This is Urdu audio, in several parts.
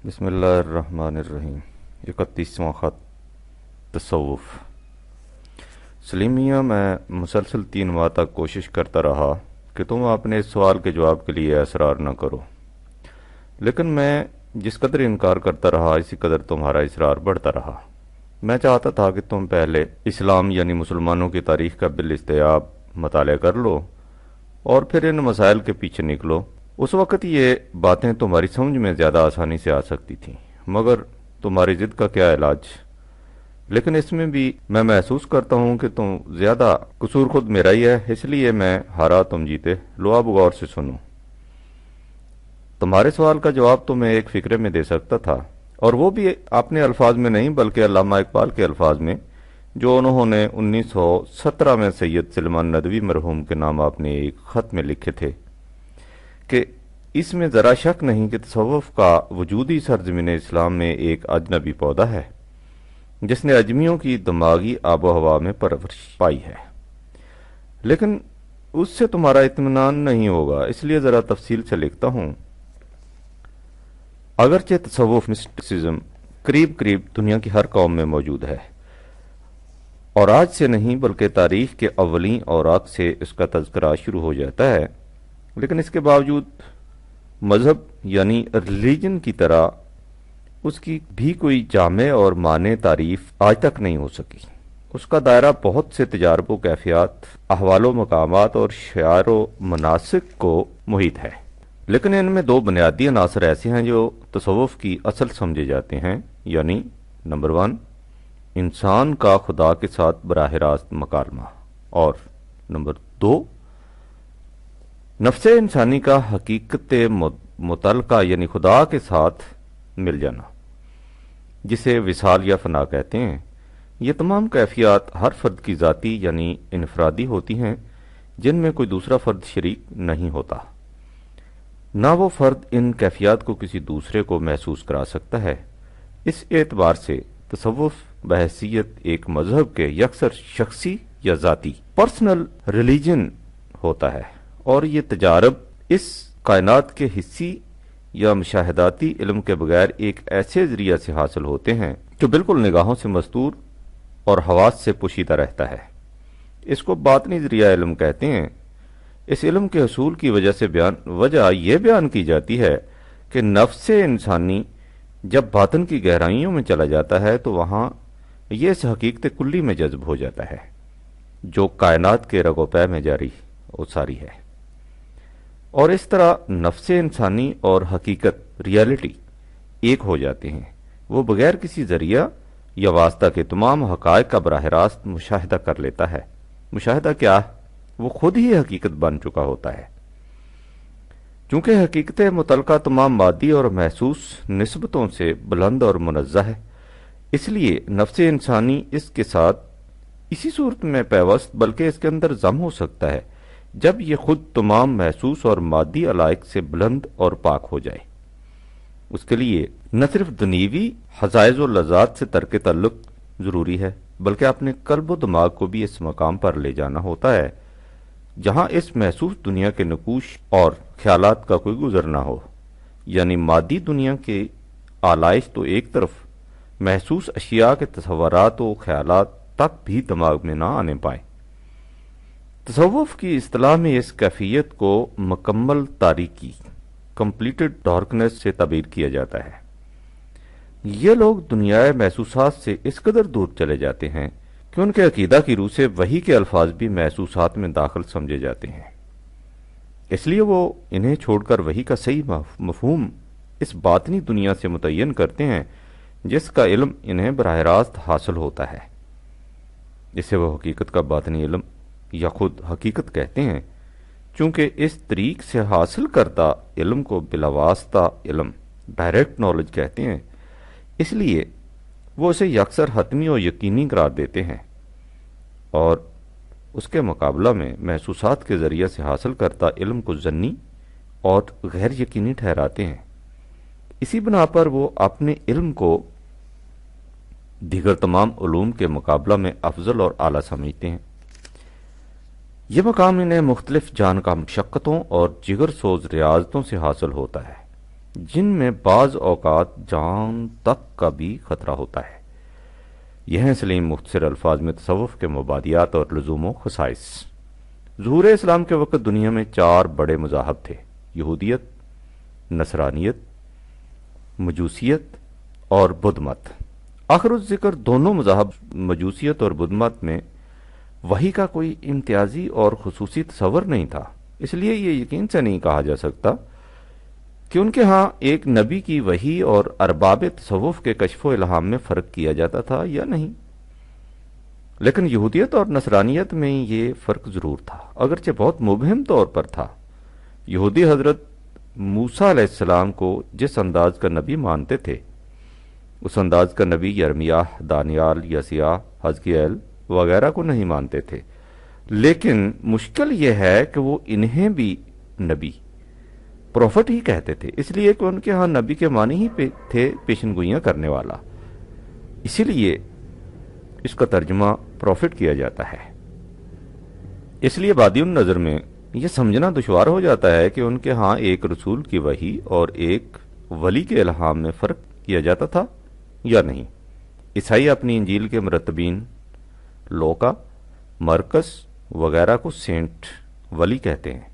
بسم اللہ الرحمن الرحیم۔ 31واں خط تصوف۔ سلیمیہ میں مسلسل 3 ماہ تک کوشش کرتا رہا کہ تم اپنے اس سوال کے جواب کے لیے اصرار نہ کرو، لیکن میں جس قدر انکار کرتا رہا اسی قدر تمہارا اصرار بڑھتا رہا۔ میں چاہتا تھا کہ تم پہلے اسلام یعنی مسلمانوں کی تاریخ کا بالاستیاب مطالعہ کر لو اور پھر ان مسائل کے پیچھے نکلو۔ اس وقت یہ باتیں تمہاری سمجھ میں زیادہ آسانی سے آ سکتی تھیں، مگر تمہاری ضد کا کیا علاج؟ لیکن اس میں بھی میں محسوس کرتا ہوں کہ تم زیادہ قصور خود میرا ہی ہے، اس لیے میں ہارا تم جیتے۔ لو اب غور سے سنو۔ تمہارے سوال کا جواب تو میں ایک فقرے میں دے سکتا تھا، اور وہ بھی اپنے الفاظ میں نہیں بلکہ علامہ اقبال کے الفاظ میں، جو انہوں نے 1917 میں سید سلیمان ندوی مرحوم کے نام اپنے ایک خط میں لکھے تھے کہ اس میں ذرا شک نہیں کہ تصوف کا وجودی سرزمین اسلام میں ایک اجنبی پودا ہے جس نے اجمیوں کی دماغی آب و ہوا میں پرورش پائی ہے، لیکن اس سے تمہارا اطمینان نہیں ہوگا، اس لیے ذرا تفصیل سے لکھتا ہوں۔ اگرچہ تصوف مسٹسزم قریب قریب دنیا کی ہر قوم میں موجود ہے، اور آج سے نہیں بلکہ تاریخ کے اولین اوراق سے اس کا تذکرہ شروع ہو جاتا ہے، لیکن اس کے باوجود مذہب یعنی ریلیجن کی طرح اس کی بھی کوئی جامع اور معنی تعریف آج تک نہیں ہو سکی۔ اس کا دائرہ بہت سے تجارب و کیفیات، احوال و مقامات اور شعار و مناسک کو محیط ہے، لیکن ان میں 2 بنیادی عناصر ایسے ہیں جو تصوف کی اصل سمجھے جاتے ہیں، یعنی نمبر 1 انسان کا خدا کے ساتھ براہ راست مکالمہ، اور نمبر 2 نفس انسانی کا حقیقت متعلقہ یعنی خدا کے ساتھ مل جانا، جسے وصال یا فنا کہتے ہیں۔ یہ تمام کیفیات ہر فرد کی ذاتی یعنی انفرادی ہوتی ہیں، جن میں کوئی دوسرا فرد شریک نہیں ہوتا، نہ وہ فرد ان کیفیات کو کسی دوسرے کو محسوس کرا سکتا ہے۔ اس اعتبار سے تصوف بحیثیت ایک مذہب کے یکسر شخصی یا ذاتی پرسنل ریلیجن ہوتا ہے، اور یہ تجارب اس کائنات کے حسی یا مشاہداتی علم کے بغیر ایک ایسے ذریعہ سے حاصل ہوتے ہیں جو بالکل نگاہوں سے مستور اور حواس سے پوشیدہ رہتا ہے۔ اس کو باطنی ذریعہ علم کہتے ہیں۔ اس علم کے حصول کی وجہ یہ بیان کی جاتی ہے کہ نفس انسانی جب باطن کی گہرائیوں میں چلا جاتا ہے تو وہاں یہ اس حقیقت کلی میں جذب ہو جاتا ہے جو کائنات کے رگ و پے میں جاری و ساری ہے، اور اس طرح نفس انسانی اور حقیقت ریالٹی ایک ہو جاتے ہیں۔ وہ بغیر کسی ذریعہ یا واسطہ کے تمام حقائق کا براہ راست مشاہدہ کر لیتا ہے۔ مشاہدہ کیا؟ وہ خود ہی حقیقت بن چکا ہوتا ہے۔ چونکہ حقیقت متعلقہ تمام مادی اور محسوس نسبتوں سے بلند اور منزہ ہے، اس لیے نفس انسانی اس کے ساتھ اسی صورت میں پیوست بلکہ اس کے اندر ضم ہو سکتا ہے جب یہ خود تمام محسوس اور مادی علائق سے بلند اور پاک ہو جائے۔ اس کے لیے نہ صرف دنیوی حظائظ و لذات سے ترک تعلق ضروری ہے بلکہ اپنے قلب و دماغ کو بھی اس مقام پر لے جانا ہوتا ہے جہاں اس محسوس دنیا کے نقوش اور خیالات کا کوئی گزر نہ ہو، یعنی مادی دنیا کے آلائش تو ایک طرف، محسوس اشیاء کے تصورات و خیالات تک بھی دماغ میں نہ آنے پائیں۔ تصوف کی اصطلاح میں اس کیفیت کو مکمل تاریکی کمپلیٹڈ ڈارکنس سے تعبیر کیا جاتا ہے۔ یہ لوگ دنیا محسوسات سے اس قدر دور چلے جاتے ہیں کہ ان کے عقیدہ کی روح سے وحی کے الفاظ بھی محسوسات میں داخل سمجھے جاتے ہیں، اس لیے وہ انہیں چھوڑ کر وحی کا صحیح مفہوم اس باطنی دنیا سے متعین کرتے ہیں جس کا علم انہیں براہ راست حاصل ہوتا ہے۔ اسے وہ حقیقت کا باطنی علم یا خود حقیقت کہتے ہیں۔ چونکہ اس طریق سے حاصل کردہ علم کو بلا واسطہ علم ڈائریکٹ نالج کہتے ہیں، اس لیے وہ اسے یکسر حتمی و یقینی قرار دیتے ہیں اور اس کے مقابلہ میں محسوسات کے ذریعے سے حاصل کردہ علم کو ظنی اور غیر یقینی ٹھہراتے ہیں۔ اسی بنا پر وہ اپنے علم کو دیگر تمام علوم کے مقابلہ میں افضل اور اعلیٰ سمجھتے ہیں۔ یہ مقام انہیں مختلف جان کا مشقتوں اور جگر سوز ریاضتوں سے حاصل ہوتا ہے، جن میں بعض اوقات جان تک کا بھی خطرہ ہوتا ہے۔ یہ ہیں سلیم مختصر الفاظ میں تصوف کے مبادیات اور لزوم و خصائص۔ ظہور اسلام کے وقت دنیا میں 4 بڑے مذاہب تھے: یہودیت، نصرانیت، مجوسیت اور بدھ مت۔ آخر الذکر دونوں مذاہب مجوسیت اور بدھ مت میں وحی کا کوئی امتیازی اور خصوصی تصور نہیں تھا، اس لیے یہ یقین سے نہیں کہا جا سکتا کہ ان کے ہاں ایک نبی کی وحی اور ارباب تصوف کے کشف و الہام میں فرق کیا جاتا تھا یا نہیں۔ لیکن یہودیت اور نصرانیت میں یہ فرق ضرور تھا، اگرچہ بہت مبہم طور پر تھا۔ یہودی حضرت موسیٰ علیہ السلام کو جس انداز کا نبی مانتے تھے، اس انداز کا نبی یرمیاہ، دانیال، یسیع، حزقییل وغیرہ کو نہیں مانتے تھے۔ لیکن مشکل یہ ہے کہ وہ انہیں بھی نبی، پروفٹ ہی کہتے تھے، اس لیے کہ ان کے ہاں نبی کے معنی ہی تھے پیشن گوئیاں کرنے والا، اسی لیے اس کا ترجمہ پروفٹ کیا جاتا ہے۔ اس لیے بادی النظر میں یہ سمجھنا دشوار ہو جاتا ہے کہ ان کے ہاں ایک رسول کی وحی اور ایک ولی کے الہام میں فرق کیا جاتا تھا یا نہیں۔ عیسائی اپنی انجیل کے مرتبین لوکا، مرکس وغیرہ کو سینٹ ولی کہتے ہیں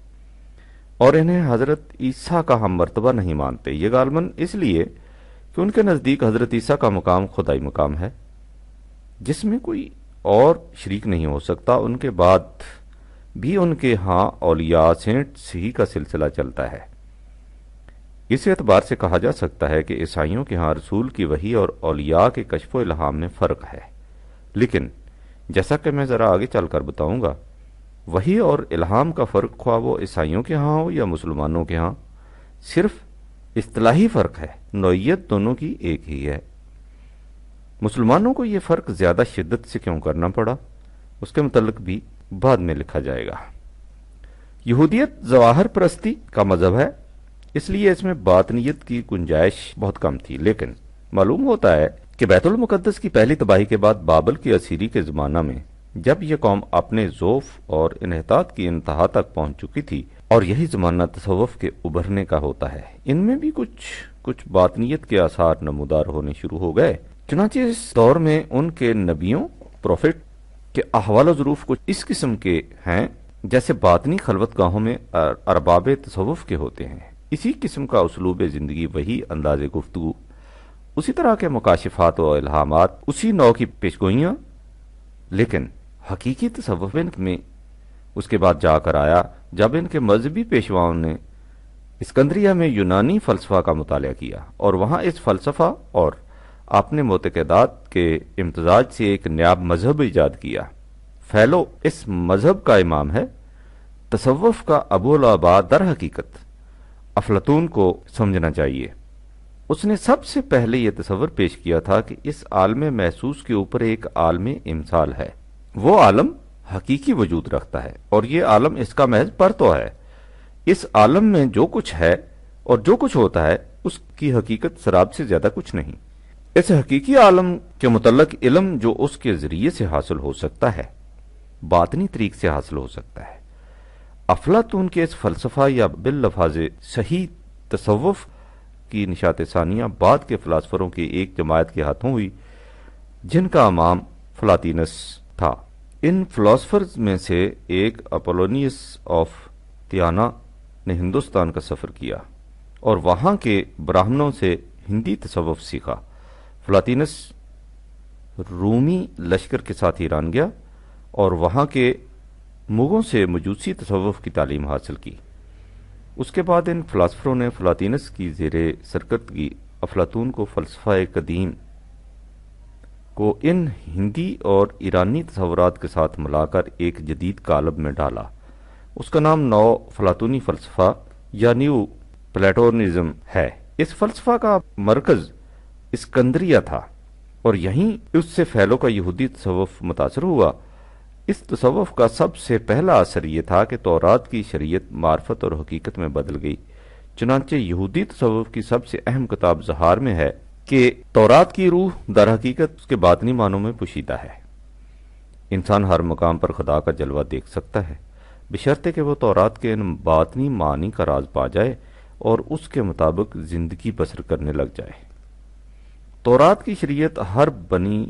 اور انہیں حضرت عیسیٰ کا ہم مرتبہ نہیں مانتے۔ یہ غالباً اس لیے کہ ان کے نزدیک حضرت عیسیٰ کا مقام خدائی مقام ہے جس میں کوئی اور شریک نہیں ہو سکتا۔ ان کے بعد بھی ان کے ہاں اولیاء سینٹس ہی کا سلسلہ چلتا ہے۔ اس اعتبار سے کہا جا سکتا ہے کہ عیسائیوں کے ہاں رسول کی وحی اور اولیاء کے کشف و الہام میں فرق ہے، لیکن جیسا کہ میں ذرا آگے چل کر بتاؤں گا، وحی اور الہام کا فرق خواہ وہ عیسائیوں کے ہاں ہو یا مسلمانوں کے ہاں صرف اصطلاحی فرق ہے، نوعیت دونوں کی ایک ہی ہے۔ مسلمانوں کو یہ فرق زیادہ شدت سے کیوں کرنا پڑا، اس کے متعلق بھی بعد میں لکھا جائے گا۔ یہودیت ظواہر پرستی کا مذہب ہے، اس لیے اس میں باطنیت کی گنجائش بہت کم تھی، لیکن معلوم ہوتا ہے کہ بیت المقدس کی پہلی تباہی کے بعد بابل کی اسیری کے زمانہ میں جب یہ قوم اپنے ذوف اور انحطاط کی انتہا تک پہنچ چکی تھی، اور یہی زمانہ تصوف کے ابھرنے کا ہوتا ہے، ان میں بھی کچھ باطنیت کے آثار نمودار ہونے شروع ہو گئے۔ چنانچہ اس دور میں ان کے نبیوں، پروفٹ کے احوال و ظروف کچھ اس قسم کے ہیں جیسے باطنی خلوت گاہوں میں ارباب تصوف کے ہوتے ہیں۔ اسی قسم کا اسلوب زندگی، وہی انداز گفتگو، اسی طرح کے مکاشفات و الہامات، اسی نوع کی پیشگوئیاں، لیکن حقیقی تصوف میں اس کے بعد جا کر آیا جب ان کے مذہبی پیشواؤں نے اسکندریہ میں یونانی فلسفہ کا مطالعہ کیا اور وہاں اس فلسفہ اور اپنے معتقدات کے امتزاج سے ایک نیا مذہب ایجاد کیا۔ فیلو اس مذہب کا امام ہے۔ تصوف کا ابو الآباء در حقیقت افلاطون کو سمجھنا چاہیے۔ اس نے سب سے پہلے یہ تصور پیش کیا تھا کہ اس عالم محسوس کے اوپر ایک عالم امثال ہے، وہ عالم حقیقی وجود رکھتا ہے اور یہ عالم اس کا محض پرتو ہے۔ اس عالم میں جو کچھ ہے اور جو کچھ ہوتا ہے اس کی حقیقت سراب سے زیادہ کچھ نہیں۔ اس حقیقی عالم کے متعلق علم جو اس کے ذریعے سے حاصل ہو سکتا ہے، باطنی طریق سے حاصل ہو سکتا ہے۔ افلاطون کے اس فلسفہ یا باللفاظ صحیح تصوف کی نشات ثانیہ بعد کے فلاسفروں کی ایک جماعت کے ہاتھوں ہوئی جن کا امام فلاطینس تھا۔ ان فلاسفرز میں سے ایک اپولونیس آف تیانا نے ہندوستان کا سفر کیا اور وہاں کے براہمنوں سے ہندی تصوف سیکھا۔ فلاطینس رومی لشکر کے ساتھ ایران گیا اور وہاں کے مغوں سے مجوسی تصوف کی تعلیم حاصل کی۔ اس کے بعد ان فلاسفروں نے فلاطینس کی زیر سرکردگی افلاطون کو فلسفہ قدیم کو ان ہندی اور ایرانی تصورات کے ساتھ ملا کر ایک جدید قالب میں ڈالا۔ اس کا نام نو فلاطونی فلسفہ یا نیو پلیٹونزم ہے۔ اس فلسفہ کا مرکز اسکندریہ تھا اور یہیں اس سے فیلو کا یہودی تصوف متاثر ہوا۔ اس تصوف کا سب سے پہلا اثر یہ تھا کہ تورات کی شریعت معرفت اور حقیقت میں بدل گئی۔ چنانچہ یہودی تصوف کی سب سے اہم کتاب زہار میں ہے کہ تورات کی روح در حقیقت اس کے باطنی معنوں میں پوشیدہ ہے۔ انسان ہر مقام پر خدا کا جلوہ دیکھ سکتا ہے بشرطے کہ وہ تورات کے ان باطنی معنی کا راز پا جائے اور اس کے مطابق زندگی بسر کرنے لگ جائے۔ تورات کی شریعت ہر بنی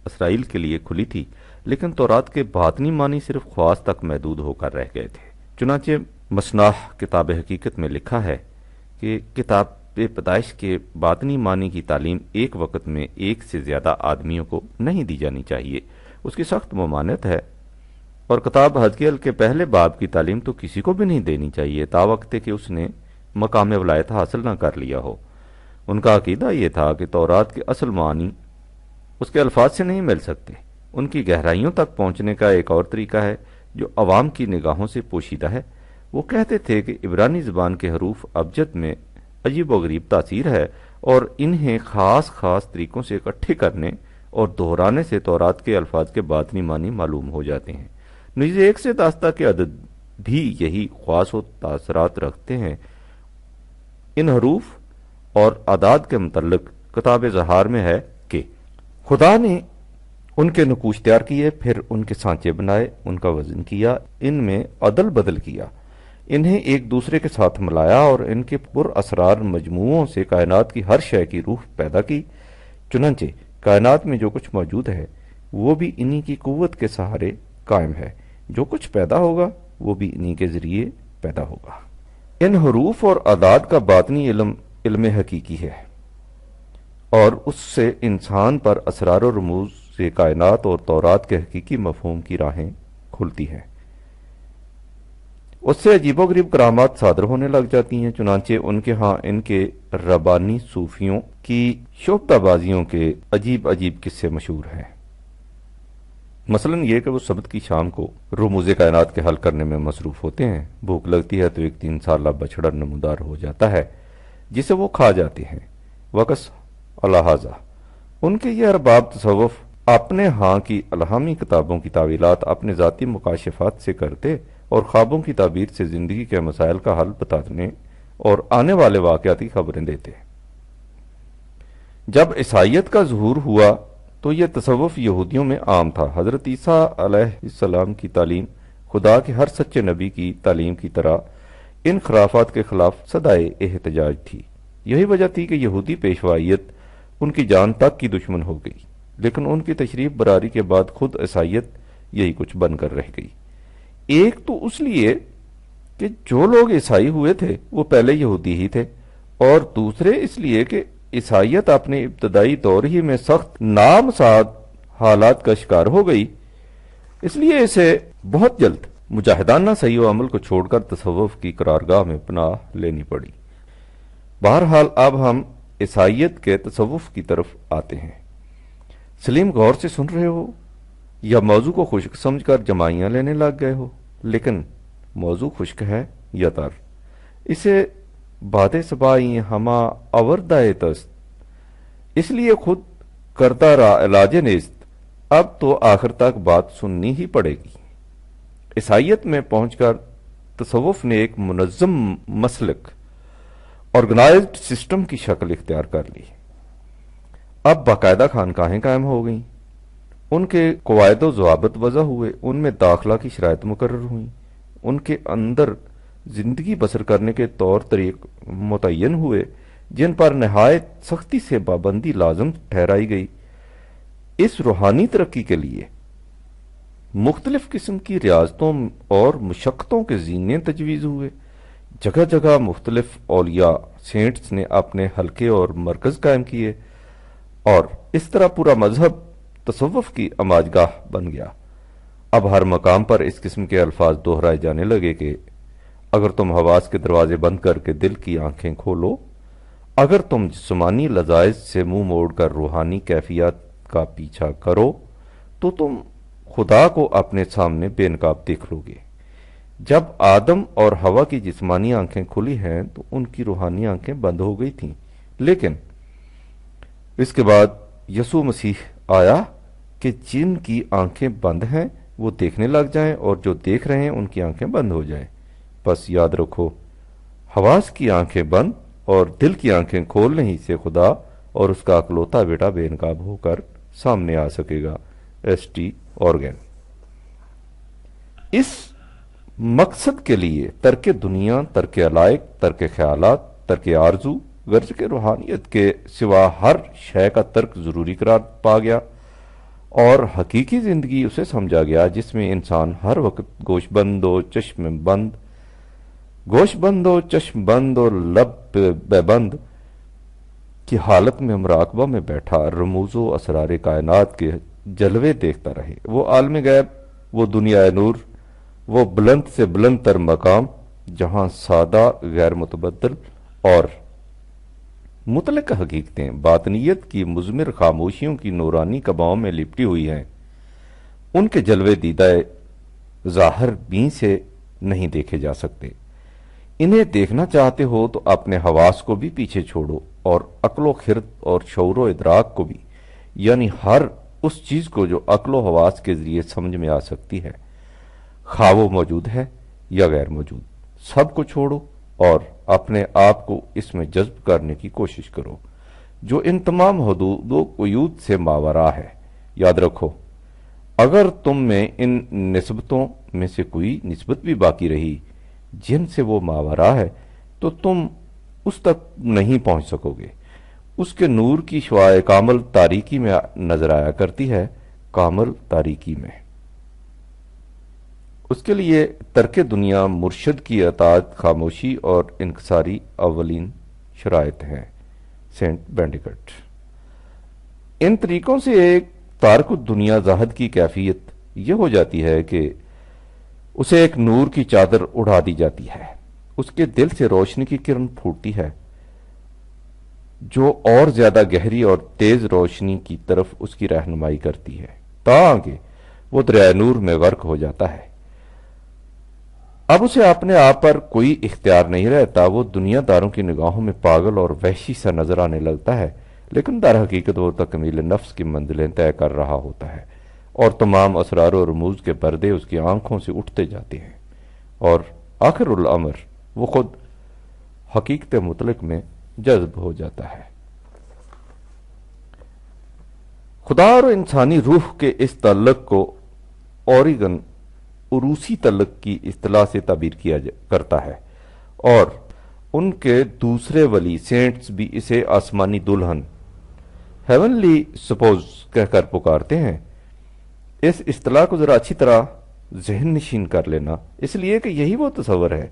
اسرائیل کے لیے کھلی تھی، لیکن تورات کے باطنی معنی صرف خواص تک محدود ہو کر رہ گئے تھے۔ چنانچہ مصناح کتاب حقیقت میں لکھا ہے کہ کتاب پیدائش کے باطنی معنی کی تعلیم ایک وقت میں ایک سے زیادہ آدمیوں کو نہیں دی جانی چاہیے، اس کی سخت ممانعت ہے، اور کتاب حزقیل کے پہلے باب کی تعلیم تو کسی کو بھی نہیں دینی چاہیے تاوقت کہ اس نے مقام ولایت حاصل نہ کر لیا ہو۔ ان کا عقیدہ یہ تھا کہ تورات کے اصل معنی اس کے الفاظ سے نہیں مل سکتے۔ ان کی گہرائیوں تک پہنچنے کا ایک اور طریقہ ہے جو عوام کی نگاہوں سے پوشیدہ ہے۔ وہ کہتے تھے کہ عبرانی زبان کے حروف ابجد میں عجیب و غریب تاثیر ہے، اور انہیں خاص طریقوں سے اکٹھے کرنے اور دہرانے سے تورات کے الفاظ کے باطنی معنی معلوم ہو جاتے ہیں۔ نیز 1 سے 10 تک کے عدد بھی یہی خواص و تاثرات رکھتے ہیں۔ ان حروف اور اعداد کے متعلق کتاب زہار میں ہے کہ خدا نے ان کے نقوش تیار کیے، پھر ان کے سانچے بنائے، ان کا وزن کیا، ان میں عدل بدل کیا، انہیں ایک دوسرے کے ساتھ ملایا اور ان کے پر اسرار مجموعوں سے کائنات کی ہر شے کی روح پیدا کی۔ چنانچہ کائنات میں جو کچھ موجود ہے وہ بھی انہی کی قوت کے سہارے قائم ہے، جو کچھ پیدا ہوگا وہ بھی انہی کے ذریعے پیدا ہوگا۔ ان حروف اور اعداد کا باطنی علم حقیقی ہے، اور اس سے انسان پر اسرار و رموز سے کائنات اور تورات کے حقیقی مفہوم کی راہیں کھلتی ہیں۔ اس سے عجیب و غریب کرامات صادر ہونے لگ جاتی ہیں۔ چنانچہ ان کے ہاں ان کے ربانی صوفیوں کی شعبدہ بازیوں کے عجیب قصے مشہور ہیں۔ مثلا یہ کہ وہ سبت کی شام کو رموز کائنات کے حل کرنے میں مصروف ہوتے ہیں۔ بھوک لگتی ہے تو ایک 3 سالہ بچڑا نمودار ہو جاتا ہے جسے وہ کھا جاتے ہیں۔ وقس الحاظہ ان کے یہ ارباب تصوف اپنے ہاں کی الہامی کتابوں کی تعویلات اپنے ذاتی مکاشفات سے کرتے اور خوابوں کی تعبیر سے زندگی کے مسائل کا حل بتانے اور آنے والے واقعات کی خبریں دیتے۔ جب عیسائیت کا ظہور ہوا تو یہ تصوف یہودیوں میں عام تھا۔ حضرت عیسیٰ علیہ السلام کی تعلیم خدا کے ہر سچے نبی کی تعلیم کی طرح ان خرافات کے خلاف صدائے احتجاج تھی۔ یہی وجہ تھی کہ یہودی پیشوائیت ان کی جان تک کی دشمن ہو گئی، لیکن ان کی تشریف براری کے بعد خود عیسائیت یہی کچھ بن کر رہ گئی۔ ایک تو اس لیے کہ جو لوگ عیسائی ہوئے تھے وہ پہلے یہودی ہی تھے، اور دوسرے اس لیے کہ عیسائیت اپنے ابتدائی دور ہی میں سخت نامساعد حالات کا شکار ہو گئی، اس لیے اسے بہت جلد مجاہدانہ صحیح و عمل کو چھوڑ کر تصوف کی قرارگاہ میں پناہ لینی پڑی۔ بہرحال اب ہم عیسائیت کے تصوف کی طرف آتے ہیں۔ سلیم غور سے سن رہے ہو یا موضوع کو خشک سمجھ کر جمائیاں لینے لگ گئے ہو؟ لیکن موضوع خشک ہے یا تر؟ اسے باد صبائی ہما آوردہ تست، اس لیے خود کرتا را علاج نیست، اب تو آخر تک بات سننی ہی پڑے گی۔ عیسائیت میں پہنچ کر تصوف نے ایک منظم مسلک، آرگنائزڈ سسٹم کی شکل اختیار کر لی۔ اب باقاعدہ خانقاہیں قائم ہو گئیں، ان کے قواعد و ضوابط وضع ہوئے، ان میں داخلہ کی شرائط مقرر ہوئیں، ان کے اندر زندگی بسر کرنے کے طور طریق متعین ہوئے جن پر نہایت سختی سے پابندی لازم ٹھہرائی گئی۔ اس روحانی ترقی کے لیے مختلف قسم کی ریاضتوں اور مشقتوں کے زینے تجویز ہوئے۔ جگہ جگہ مختلف اولیاء سینٹس نے اپنے حلقے اور مرکز قائم کیے، اور اس طرح پورا مذہب تصوف کی اماجگاہ بن گیا۔ اب ہر مقام پر اس قسم کے الفاظ دہرائے جانے لگے کہ اگر تم حواس کے دروازے بند کر کے دل کی آنکھیں کھولو، اگر تم جسمانی لذائذ سے منہ موڑ کر روحانی کیفیات کا پیچھا کرو تو تم خدا کو اپنے سامنے بے نقاب دیکھ لو گے۔ جب آدم اور حوا کی جسمانی آنکھیں کھلی ہیں تو ان کی روحانی آنکھیں بند ہو گئی تھیں، لیکن اس کے بعد یسوع مسیح آیا کہ جن کی آنکھیں بند ہیں وہ دیکھنے لگ جائیں، اور جو دیکھ رہے ہیں ان کی آنکھیں بند ہو جائیں۔ بس یاد رکھو، حواس کی آنکھیں بند اور دل کی آنکھیں کھولنے ہی سے خدا اور اس کا اکلوتا بیٹا بے نقاب ہو کر سامنے آ سکے گا۔ ایس.ٹی. اورگن۔ اس مقصد کے لیے ترک دنیا، ترک علائق، ترک خیالات، ترک آرزو، غرض کہ روحانیت کے سوا ہر شے کا ترک ضروری قرار پا گیا، اور حقیقی زندگی اسے سمجھا گیا جس میں انسان ہر وقت گوش بند و چشم بند اور لب بے بند کی حالت میں مراقبہ میں بیٹھا رموز و اسرار کائنات کے جلوے دیکھتا رہے۔ وہ عالم غیب، وہ دنیا نور، وہ بلند سے بلند تر مقام جہاں سادہ غیر متبدل اور مطلق حقیقتیں باطنیت کی مضمر خاموشیوں کی نورانی قباؤں میں لپٹی ہوئی ہیں، ان کے جلوے دیدہ ظاہر بین سے نہیں دیکھے جا سکتے۔ انہیں دیکھنا چاہتے ہو تو اپنے حواس کو بھی پیچھے چھوڑو اور عقل و خرد اور شعور و ادراک کو بھی، یعنی ہر اس چیز کو جو عقل و حواس کے ذریعے سمجھ میں آ سکتی ہے، خواہ وہ موجود ہے یا غیر موجود، سب کو چھوڑو اور اپنے آپ کو اس میں جذب کرنے کی کوشش کرو جو ان تمام حدود و قیود سے ماورا ہے۔ یاد رکھو، اگر تم میں ان نسبتوں میں سے کوئی نسبت بھی باقی رہی جن سے وہ ماورا ہے تو تم اس تک نہیں پہنچ سکو گے۔ اس کے نور کی شعاع کامل تاریکی میں نظر آیا کرتی ہے، کامل تاریکی میں۔ اس کے لیے ترک دنیا مرشد کی اطاعت، خاموشی اور انکساری اولین شرائط ہیں۔ سینٹ بینڈیکٹ۔ ان طریقوں سے ایک تارک الدنیا زاہد کی کیفیت یہ ہو جاتی ہے کہ اسے ایک نور کی چادر اڑا دی جاتی ہے، اس کے دل سے روشنی کی کرن پھوٹتی ہے جو اور زیادہ گہری اور تیز روشنی کی طرف اس کی رہنمائی کرتی ہے تاکہ وہ دریائے نور میں غرق ہو جاتا ہے۔ اب اسے اپنے آپ پر کوئی اختیار نہیں رہتا، وہ دنیا داروں کی نگاہوں میں پاگل اور وحشی سا نظر آنے لگتا ہے، لیکن در حقیقت وہ تکمیل نفس کی منزلیں طے کر رہا ہوتا ہے، اور تمام اسرار و رموز کے پردے اس کی آنکھوں سے اٹھتے جاتے ہیں، اور آخر الامر وہ خود حقیقت مطلق میں جذب ہو جاتا ہے۔ خدا اور انسانی روح کے اس تعلق کو اوریگن عروسی تعلق کی اصطلاح سے تعبیر کیا کرتا ہے، اور ان کے دوسرے ولی سینٹس بھی اسے آسمانی دلہن ہیونلی سپوز کہہ کر پکارتے ہیں۔ اس اصطلاح کو ذرا اچھی طرح ذہن نشین کر لینا، اس لیے کہ یہی وہ تصور ہے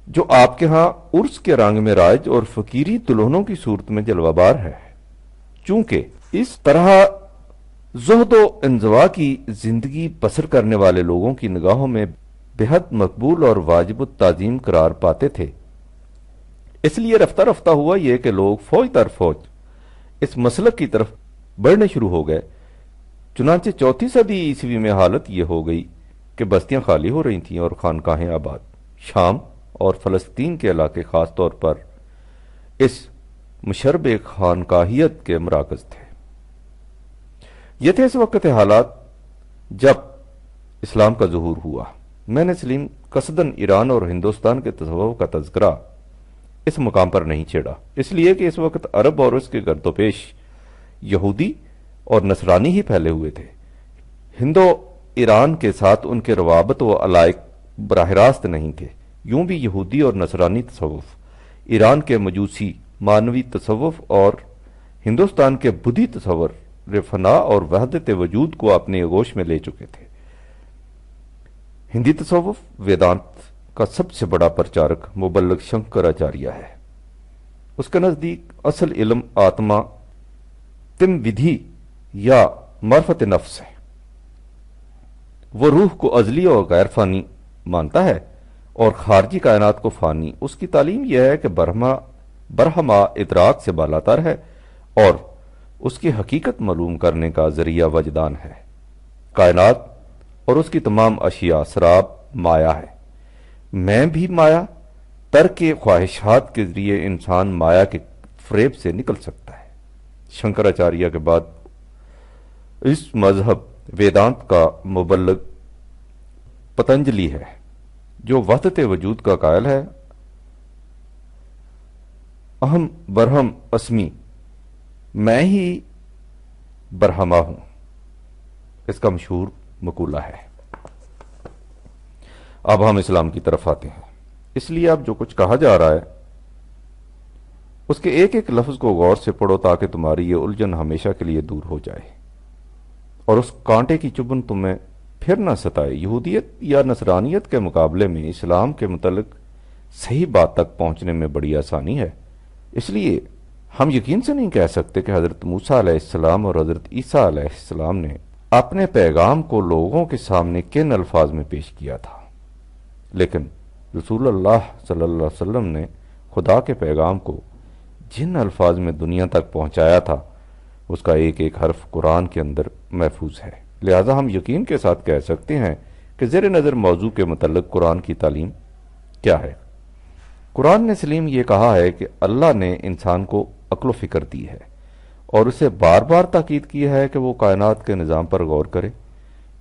جو آپ کے ہاں عرس کے رنگ میں رائج اور فقیری دلہنوں کی صورت میں جلوہ بار ہے۔ چونکہ اس طرح زہد و انزوا کی زندگی بسر کرنے والے لوگوں کی نگاہوں میں بے حد مقبول اور واجب التعظیم قرار پاتے تھے، اس لیے رفتہ رفتہ ہوا یہ کہ لوگ فوج در فوج اس مسلک کی طرف بڑھنے شروع ہو گئے۔ چنانچہ 4 صدی عیسوی میں حالت یہ ہو گئی کہ بستیاں خالی ہو رہی تھیں اور خانقاہیں آباد۔ شام اور فلسطین کے علاقے خاص طور پر اس مشرب خانقاہیت کے مراکز تھے۔ یہ تھے اس وقت حالات جب اسلام کا ظہور ہوا۔ میں نے سلیم قصداً ایران اور ہندوستان کے تصوف کا تذکرہ اس مقام پر نہیں چھیڑا، اس لیے کہ اس وقت عرب اور اس کے گرد و پیش یہودی اور نصرانی ہی پھیلے ہوئے تھے۔ ہندو ایران کے ساتھ ان کے روابط و علائق براہ راست نہیں تھے۔ یوں بھی یہودی اور نصرانی تصوف ایران کے مجوسی مانوی تصوف اور ہندوستان کے بدھی تصور فنا اور وحدت وجود کو اپنے آغوش میں لے چکے تھے۔ ہندی تصوف ویدانت کا سب سے بڑا پرچارک مبلغ شنکراچاریہ ہے۔ اس کے نزدیک اصل علم آتما تم ودھی یا معرفت نفس ہے۔ وہ روح کو ازلی اور غیر فانی مانتا ہے اور خارجی کائنات کو فانی۔ اس کی تعلیم یہ ہے کہ برہما ادراک سے بالاتر ہے اور اس کی حقیقت معلوم کرنے کا ذریعہ وجدان ہے۔ کائنات اور اس کی تمام اشیاء سراب مایا ہے۔ میں بھی مایا، ترک خواہشات کے ذریعے انسان مایا کے فریب سے نکل سکتا ہے۔ شنکراچاریہ کے بعد اس مذہب ویدانت کا مبلغ پتنجلی ہے جو وحدت وجود کا قائل ہے۔ اہم برہم اسمی، میں ہی برہما ہوں، اس کا مشہور مقولہ ہے۔ اب ہم اسلام کی طرف آتے ہیں۔ اس لیے اب جو کچھ کہا جا رہا ہے اس کے ایک ایک لفظ کو غور سے پڑھو تاکہ تمہاری یہ الجھن ہمیشہ کے لیے دور ہو جائے اور اس کانٹے کی چبھن تمہیں پھر نہ ستائے۔ یہودیت یا نصرانیت کے مقابلے میں اسلام کے متعلق صحیح بات تک پہنچنے میں بڑی آسانی ہے۔ اس لیے ہم یقین سے نہیں کہہ سکتے کہ حضرت موسیٰ علیہ السلام اور حضرت عیسیٰ علیہ السلام نے اپنے پیغام کو لوگوں کے سامنے کن الفاظ میں پیش کیا تھا، لیکن رسول اللہ صلی اللہ علیہ وسلم نے خدا کے پیغام کو جن الفاظ میں دنیا تک پہنچایا تھا اس کا ایک ایک حرف قرآن کے اندر محفوظ ہے۔ لہذا ہم یقین کے ساتھ کہہ سکتے ہیں کہ زیر نظر موضوع کے متعلق قرآن کی تعلیم کیا ہے۔ قرآن نے سلیم یہ کہا ہے کہ اللہ نے انسان کو عقل و فکر دی ہے اور اسے بار بار تاکید کی ہے کہ وہ کائنات کے نظام پر غور کرے،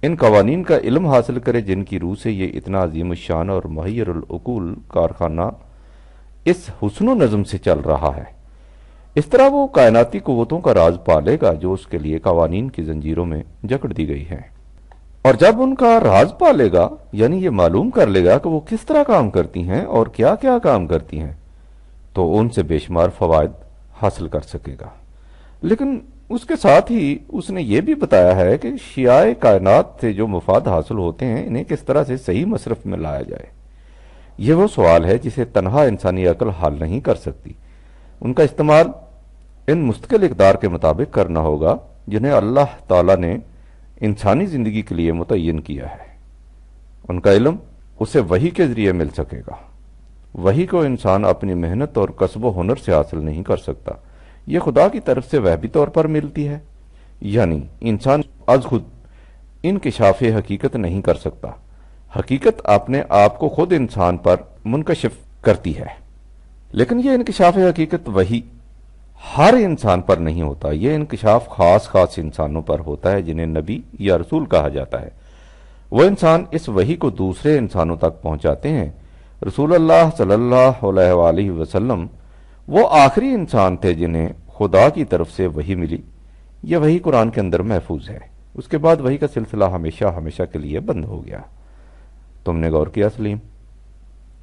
ان قوانین کا علم حاصل کرے جن کی روح سے یہ اتنا عظیم الشان اور محیر العقول کارخانہ اس حسن و نظم سے چل رہا ہے۔ اس طرح وہ کائناتی قوتوں کا راز پالے گا جو اس کے لیے قوانین کی زنجیروں میں جکڑ دی گئی ہیں، اور جب ان کا راز پالے گا یعنی یہ معلوم کر لے گا کہ وہ کس طرح کام کرتی ہیں اور کیا کیا کام کرتی ہیں، تو ان سے بے شمار فوائد حاصل کر سکے گا۔ لیکن اس کے ساتھ ہی اس نے یہ بھی بتایا ہے کہ شیاء کائنات سے جو مفاد حاصل ہوتے ہیں انہیں کس طرح سے صحیح مصرف میں لایا جائے۔ یہ وہ سوال ہے جسے تنہا انسانی عقل حل نہیں کر سکتی۔ ان کا استعمال ان مستقل اقدار کے مطابق کرنا ہوگا جنہیں اللہ تعالیٰ نے انسانی زندگی کے لیے متعین کیا ہے۔ ان کا علم اسے وحی کے ذریعے مل سکے گا۔ وحی کو انسان اپنی محنت اور کسب و ہنر سے حاصل نہیں کر سکتا، یہ خدا کی طرف سے وحبی طور پر ملتی ہے، یعنی انسان از خود انکشاف حقیقت نہیں کر سکتا۔ حقیقت اپنے آپ کو خود انسان پر منکشف کرتی ہے، لیکن یہ انکشاف حقیقت وحی ہر انسان پر نہیں ہوتا، یہ انکشاف خاص خاص انسانوں پر ہوتا ہے جنہیں نبی یا رسول کہا جاتا ہے۔ وہ انسان اس وحی کو دوسرے انسانوں تک پہنچاتے ہیں۔ رسول اللہ صلی اللہ علیہ وآلہ وسلم وہ آخری انسان تھے جنہیں خدا کی طرف سے وحی ملی۔ یہ وحی قرآن کے اندر محفوظ ہے، اس کے بعد وحی کا سلسلہ ہمیشہ ہمیشہ کے لیے بند ہو گیا۔ تم نے غور کیا سلیم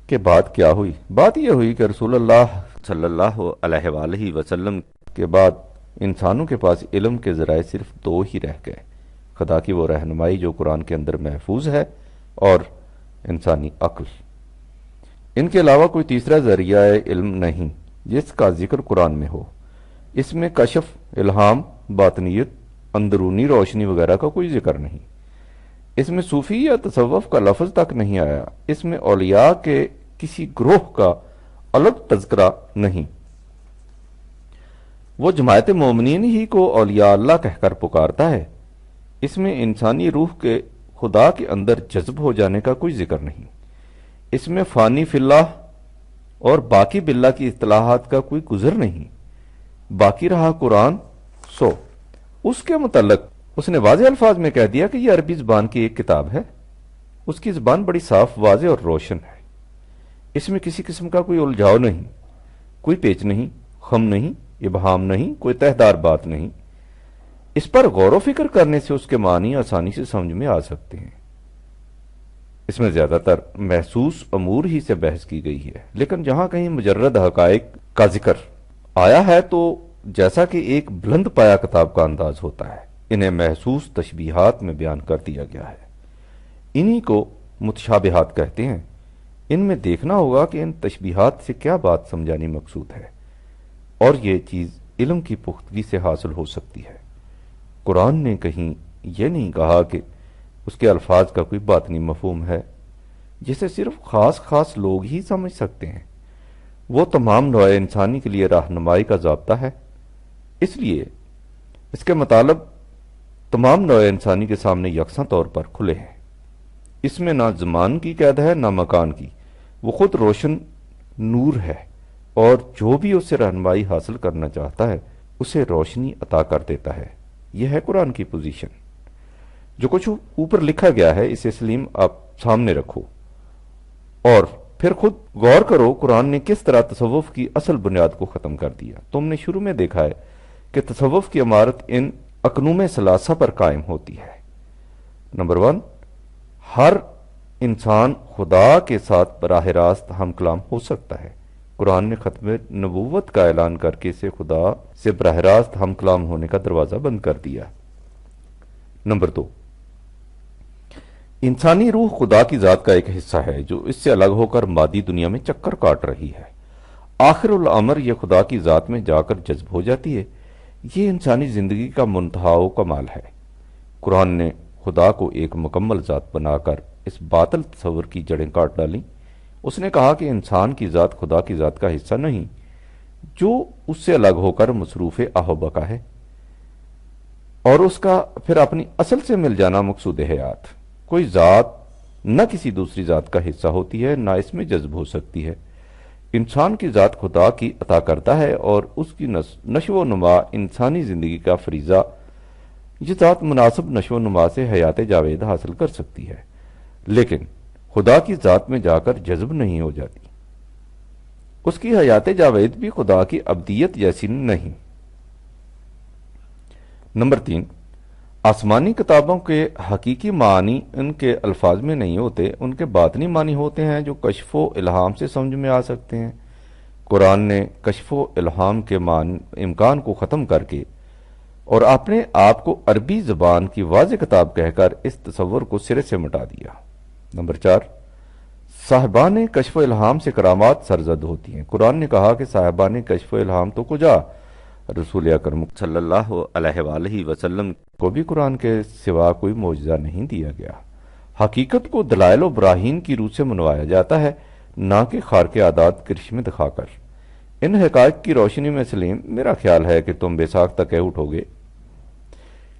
کہ بات کیا ہوئی؟ بات یہ ہوئی کہ رسول اللہ صلی اللہ علیہ وآلہ وسلم کے بعد انسانوں کے پاس علم کے ذرائع صرف دو ہی رہ گئے، خدا کی وہ رہنمائی جو قرآن کے اندر محفوظ ہے اور انسانی عقل۔ ان کے علاوہ کوئی تیسرا ذریعہ علم نہیں جس کا ذکر قرآن میں ہو۔ اس میں کشف، الہام، باطنیت، اندرونی روشنی وغیرہ کا کوئی ذکر نہیں۔ اس میں صوفی یا تصوف کا لفظ تک نہیں آیا۔ اس میں اولیاء کے کسی گروہ کا الگ تذکرہ نہیں۔ وہ جماعت مومنین ہی کو اولیاء اللہ کہہ کر پکارتا ہے۔ اس میں انسانی روح کے خدا کے اندر جذب ہو جانے کا کوئی ذکر نہیں۔ اس میں فانی فی اللہ اور باقی باللہ کی اصطلاحات کا کوئی گزر نہیں۔ باقی رہا قرآن، سو اس کے متعلق اس نے واضح الفاظ میں کہہ دیا کہ یہ عربی زبان کی ایک کتاب ہے۔ اس کی زبان بڑی صاف، واضح اور روشن ہے۔ اس میں کسی قسم کا کوئی الجھاؤ نہیں، کوئی پیچ نہیں، خم نہیں، ابہام نہیں، کوئی تہدار بات نہیں۔ اس پر غور و فکر کرنے سے اس کے معنی آسانی سے سمجھ میں آ سکتے ہیں۔ اس میں زیادہ تر محسوس امور ہی سے بحث کی گئی ہے، لیکن جہاں کہیں مجرد حقائق کا ذکر آیا ہے تو جیسا کہ ایک بلند پایا کتاب کا انداز ہوتا ہے، انہیں محسوس تشبیہات میں بیان کر دیا گیا ہے۔ انہی کو متشابہات کہتے ہیں۔ ان میں دیکھنا ہوگا کہ ان تشبیہات سے کیا بات سمجھانی مقصود ہے، اور یہ چیز علم کی پختگی سے حاصل ہو سکتی ہے۔ قرآن نے کہیں یہ نہیں کہا کہ اس کے الفاظ کا کوئی باطنی مفہوم ہے جسے صرف خاص خاص لوگ ہی سمجھ سکتے ہیں۔ وہ تمام نوع انسانی کے لیے رہنمائی کا ضابطہ ہے، اس لیے اس کے مطالب تمام نوع انسانی کے سامنے یکساں طور پر کھلے ہیں۔ اس میں نہ زمان کی قید ہے نہ مکان کی، وہ خود روشن نور ہے، اور جو بھی اس سے رہنمائی حاصل کرنا چاہتا ہے اسے روشنی عطا کر دیتا ہے۔ یہ ہے قرآن کی پوزیشن۔ جو کچھ اوپر لکھا گیا ہے اسے سلیم آپ سامنے رکھو اور پھر خود غور کرو قرآن نے کس طرح تصوف کی اصل بنیاد کو ختم کر دیا۔ تم نے شروع میں دیکھا ہے کہ تصوف کی عمارت ان اقنوم ثلاثہ پر قائم ہوتی ہے۔ نمبر 1، ہر انسان خدا کے ساتھ براہ راست ہم کلام ہو سکتا ہے، قرآن نے ختم نبوت کا اعلان کر کے اسے خدا سے براہ راست ہم کلام ہونے کا دروازہ بند کر دیا۔ نمبر 2، انسانی روح خدا کی ذات کا ایک حصہ ہے جو اس سے الگ ہو کر مادی دنیا میں چکر کاٹ رہی ہے۔ آخر الامر یہ خدا کی ذات میں جا کر جذب ہو جاتی ہے۔ یہ انسانی زندگی کا منتہا و کمال ہے۔ قرآن نے خدا کو ایک مکمل ذات بنا کر اس باطل تصور کی جڑیں کاٹ ڈالیں۔ اس نے کہا کہ انسان کی ذات خدا کی ذات کا حصہ نہیں، جو اس سے الگ ہو کر مصروف آہوبہ ہے، اور اس کا پھر اپنی اصل سے مل جانا مقصود حیات۔ کوئی ذات نہ کسی دوسری ذات کا حصہ ہوتی ہے، نہ اس میں جذب ہو سکتی ہے۔ انسان کی ذات خدا کی عطا کرتا ہے اور اس کی نشو و نما انسانی زندگی کا فریضہ۔ یہ ذات مناسب نشو و نما سے حیات جاوید حاصل کر سکتی ہے، لیکن خدا کی ذات میں جا کر جذب نہیں ہو جاتی۔ اس کی حیات جاوید بھی خدا کی ابدیت جیسی نہیں۔ نمبر 3، آسمانی کتابوں کے حقیقی معنی ان کے الفاظ میں نہیں ہوتے، ان کے باطنی معنی ہوتے ہیں جو کشف و الہام سے سمجھ میں آ سکتے ہیں۔ قرآن نے کشف و الہام کے امکان کو ختم کر کے اور اپنے آپ کو عربی زبان کی واضح کتاب کہہ کر اس تصور کو سرے سے مٹا دیا۔ نمبر 4، صاحبان کشف و الہام سے کرامات سرزد ہوتی ہیں۔ قرآن نے کہا کہ صاحبان کشف و الہام تو کجا، رسول اکرم صلی اللہ علیہ وآلہ وسلم کو بھی قرآن کے سوا کوئی معجزہ نہیں دیا گیا۔ حقیقت کو دلائل و براہین کی روح سے منوایا جاتا ہے، نہ کہ خارق عادات کرشمے دکھا کر۔ ان حقائق کی روشنی میں سلیم، میرا خیال ہے کہ تم بے ساختہ کہہ اٹھو گے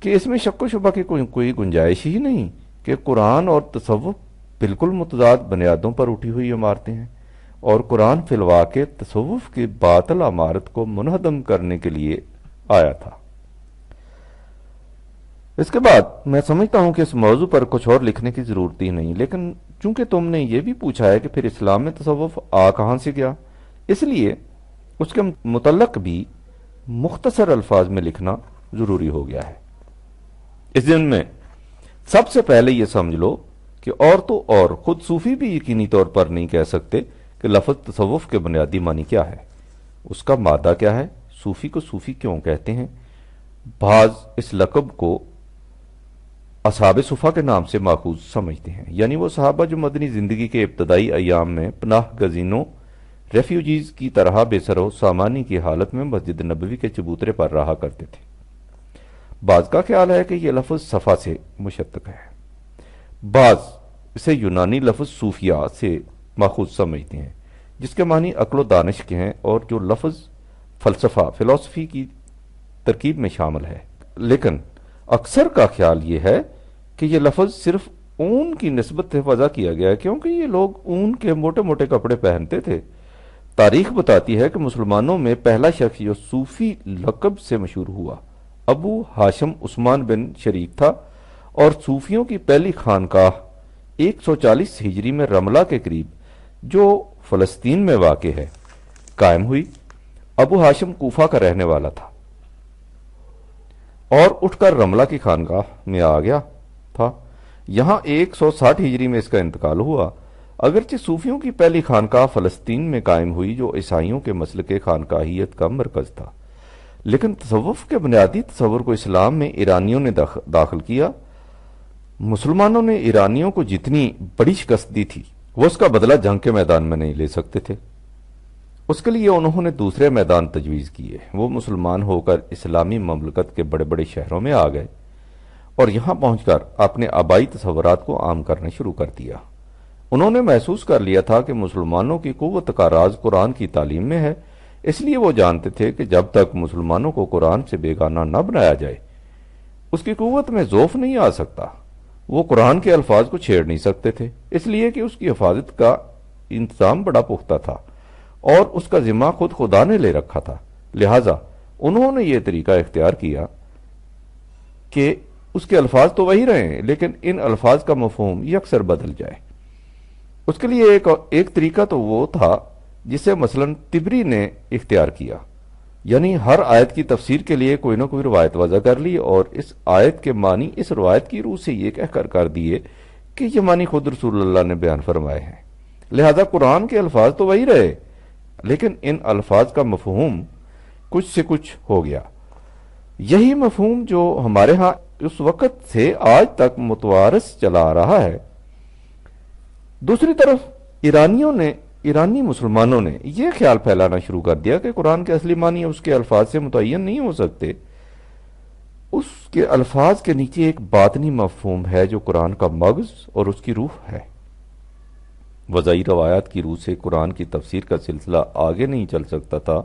کہ اس میں شک و شبہ کی کوئی گنجائش ہی نہیں کہ قرآن اور تصوف بالکل متضاد بنیادوں پر اٹھی ہوئی عمارتیں ہیں، اور قرآن فی الواقع تصوف کی باطل عمارت کو منہدم کرنے کے لیے آیا تھا۔ اس کے بعد میں سمجھتا ہوں کہ اس موضوع پر کچھ اور لکھنے کی ضرورت ہی نہیں، لیکن چونکہ تم نے یہ بھی پوچھا ہے کہ پھر اسلام میں تصوف کہاں سے گیا، اس لیے اس کے متعلق بھی مختصر الفاظ میں لکھنا ضروری ہو گیا ہے۔ اس دن میں سب سے پہلے یہ سمجھ لو کہ اور تو اور خود صوفی بھی یقینی طور پر نہیں کہہ سکتے کہ لفظ تصوف کے بنیادی معنی کیا ہے، اس کا مادہ کیا ہے، صوفی کو صوفی کیوں کہتے ہیں۔ بعض اس لقب کو اصحاب صفا کے نام سے ماخوذ سمجھتے ہیں، یعنی وہ صحابہ جو مدنی زندگی کے ابتدائی ایام میں پناہ گزینوں ریفیوجیز کی طرح بے سر و سامانی کی حالت میں مسجد نبوی کے چبوترے پر رہا کرتے تھے۔ بعض کا خیال ہے کہ یہ لفظ صفا سے مشتق ہے، بعض اسے یونانی لفظ صوفیہ سے ماخوذ سمجھتے ہیں، جس کے معنی عقل و دانش کے ہیں اور جو لفظ فلسفہ فلسفی کی ترکیب میں شامل ہے۔ لیکن اکثر کا خیال یہ ہے کہ یہ لفظ صرف اون کی نسبت سے وضع کیا گیا ہے، کیونکہ یہ لوگ اون کے موٹے موٹے کپڑے پہنتے تھے۔ تاریخ بتاتی ہے کہ مسلمانوں میں پہلا شخص جو صوفی لقب سے مشہور ہوا ابو ہاشم عثمان بن شریک تھا، اور صوفیوں کی پہلی خانقاہ 140 ہجری میں رملہ کے قریب، جو فلسطین میں واقع ہے، قائم ہوئی۔ ابو ہاشم کوفہ کا رہنے والا تھا اور اٹھ کر رملہ کی خانقاہ میں آ گیا تھا۔ یہاں 160 ہجری میں اس کا انتقال ہوا۔ اگرچہ صوفیوں کی پہلی خانقاہ فلسطین میں قائم ہوئی، جو عیسائیوں کے مسلک خانقاہیت کا مرکز تھا، لیکن تصوف کے بنیادی تصور کو اسلام میں ایرانیوں نے داخل کیا۔ مسلمانوں نے ایرانیوں کو جتنی بڑی شکست دی تھی، وہ اس کا بدلہ جنگ کے میدان میں نہیں لے سکتے تھے۔ اس کے لیے انہوں نے دوسرے میدان تجویز کیے۔ وہ مسلمان ہو کر اسلامی مملکت کے بڑے بڑے شہروں میں آ گئے اور یہاں پہنچ کر اپنے آبائی تصورات کو عام کرنا شروع کر دیا۔ انہوں نے محسوس کر لیا تھا کہ مسلمانوں کی قوت کا راز قرآن کی تعلیم میں ہے، اس لیے وہ جانتے تھے کہ جب تک مسلمانوں کو قرآن سے بیگانہ نہ بنایا جائے، اس کی قوت میں ضعف نہیں آ سکتا۔ وہ قرآن کے الفاظ کو چھیڑ نہیں سکتے تھے، اس لیے کہ اس کی حفاظت کا انتظام بڑا پختہ تھا اور اس کا ذمہ خود خدا نے لے رکھا تھا۔ لہٰذا انہوں نے یہ طریقہ اختیار کیا کہ اس کے الفاظ تو وہی رہیں، لیکن ان الفاظ کا مفہوم یکسر بدل جائے۔ اس کے لیے ایک طریقہ تو وہ تھا جسے مثلاً طبری نے اختیار کیا، یعنی ہر آیت کی تفسیر کے لیے کوئی نہ کوئی روایت وضع کر لی اور اس آیت کے معنی اس روایت کی روح سے یہ کہہ کر دیے کہ یہ معنی خود رسول اللہ نے بیان فرمائے ہیں، لہذا قرآن کے الفاظ تو وہی رہے، لیکن ان الفاظ کا مفہوم کچھ سے کچھ ہو گیا۔ یہی مفہوم جو ہمارے ہاں اس وقت سے آج تک متوارث چلا آ رہا ہے۔ دوسری طرف ایرانی مسلمانوں نے یہ خیال پھیلانا شروع کر دیا کہ قرآن کے اصلی معنی اس کے الفاظ سے متعین نہیں ہو سکتے، اس کے الفاظ کے نیچے ایک باطنی مفہوم ہے جو قرآن کا مغز اور اس کی روح ہے۔ وضعی روایات کی روح سے قرآن کی تفسیر کا سلسلہ آگے نہیں چل سکتا تھا،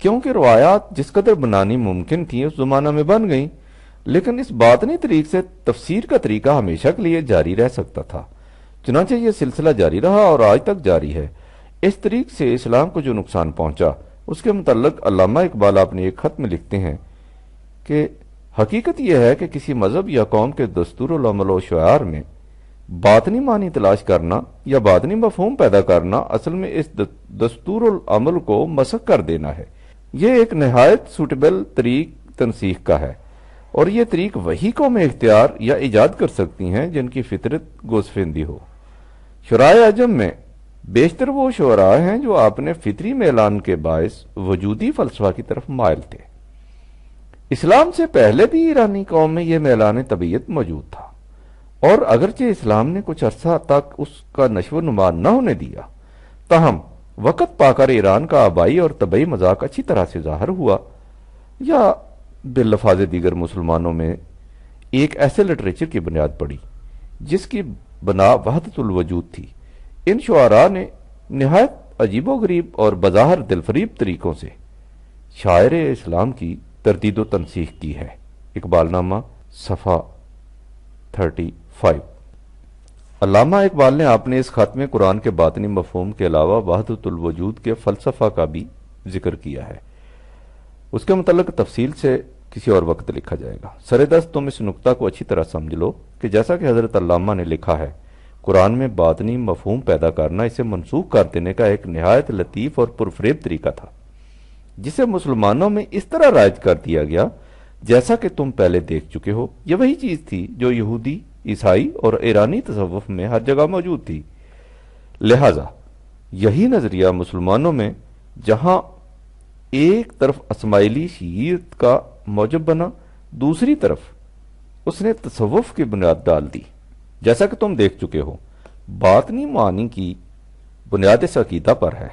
کیونکہ روایات جس قدر بنانی ممکن تھی اس زمانہ میں بن گئیں، لیکن اس باطنی طریق سے تفسیر کا طریقہ ہمیشہ کے لیے جاری رہ سکتا تھا۔ چنانچہ یہ سلسلہ جاری رہا اور آج تک جاری ہے۔ اس طریق سے اسلام کو جو نقصان پہنچا اس کے متعلق علامہ اقبال اپنے ایک خط میں لکھتے ہیں کہ حقیقت یہ ہے کہ کسی مذہب یا قوم کے دستور العمل و شعار میں باطنی معنی تلاش کرنا یا باطنی مفہوم پیدا کرنا اصل میں اس دستور العمل کو مسخ کر دینا ہے۔ یہ ایک نہایت سوٹیبل طریق تنسیخ کا ہے، اور یہ طریق وہی قومیں اختیار یا ایجاد کر سکتی ہیں جن کی فطرت گوسفندی ہو۔ شعراء عجم میں بیشتر وہ شعراء ہیں جو اپنے فطری میلان کے باعث وجودی فلسفہ کی طرف مائل تھے۔ اسلام سے پہلے بھی ایرانی قوم میں یہ میلان طبیعت موجود تھا، اور اگرچہ اسلام نے کچھ عرصہ تک اس کا نشو و نما نہ ہونے دیا، تاہم وقت پا کر ایران کا آبائی اور طبعی مذاق اچھی طرح سے ظاہر ہوا، یا باللفاظ دیگر مسلمانوں میں ایک ایسے لٹریچر کی بنیاد پڑی جس کی بنا وحدت الوجود تھی۔ ان شعراء نے نہایت عجیب و غریب اور بظاہر دلفریب طریقوں سے شاعر اسلام کی تردید و تنسیخ کی ہے۔ اقبال نامہ صفحہ 35۔ علامہ اقبال نے اپنے اس خط میں قرآن کے باطنی مفہوم کے علاوہ وحدت الوجود کے فلسفہ کا بھی ذکر کیا ہے۔ اس کے متعلق تفصیل سے کسی اور وقت لکھا جائے گا۔ سر دست تم اس نکتہ کو اچھی طرح سمجھ لو کہ جیسا کہ حضرت علامہ نے لکھا ہے، قرآن میں باطنی مفہوم پیدا کرنا اسے منسوخ کر دینے کا ایک نہایت لطیف اور پرفریب طریقہ تھا، جسے مسلمانوں میں اس طرح رائج کر دیا گیا جیسا کہ تم پہلے دیکھ چکے ہو۔ یہ وہی چیز تھی جو یہودی، عیسائی اور ایرانی تصوف میں ہر جگہ موجود تھی۔ لہذا یہی نظریہ مسلمانوں میں جہاں ایک طرف اسماعیلی شیعیت کا موجب بنا، دوسری طرف اس نے تصوف کی بنیاد ڈال دی۔ جیسا کہ تم دیکھ چکے ہو، باطنی معنی کی بنیاد اس عقیدہ پر ہے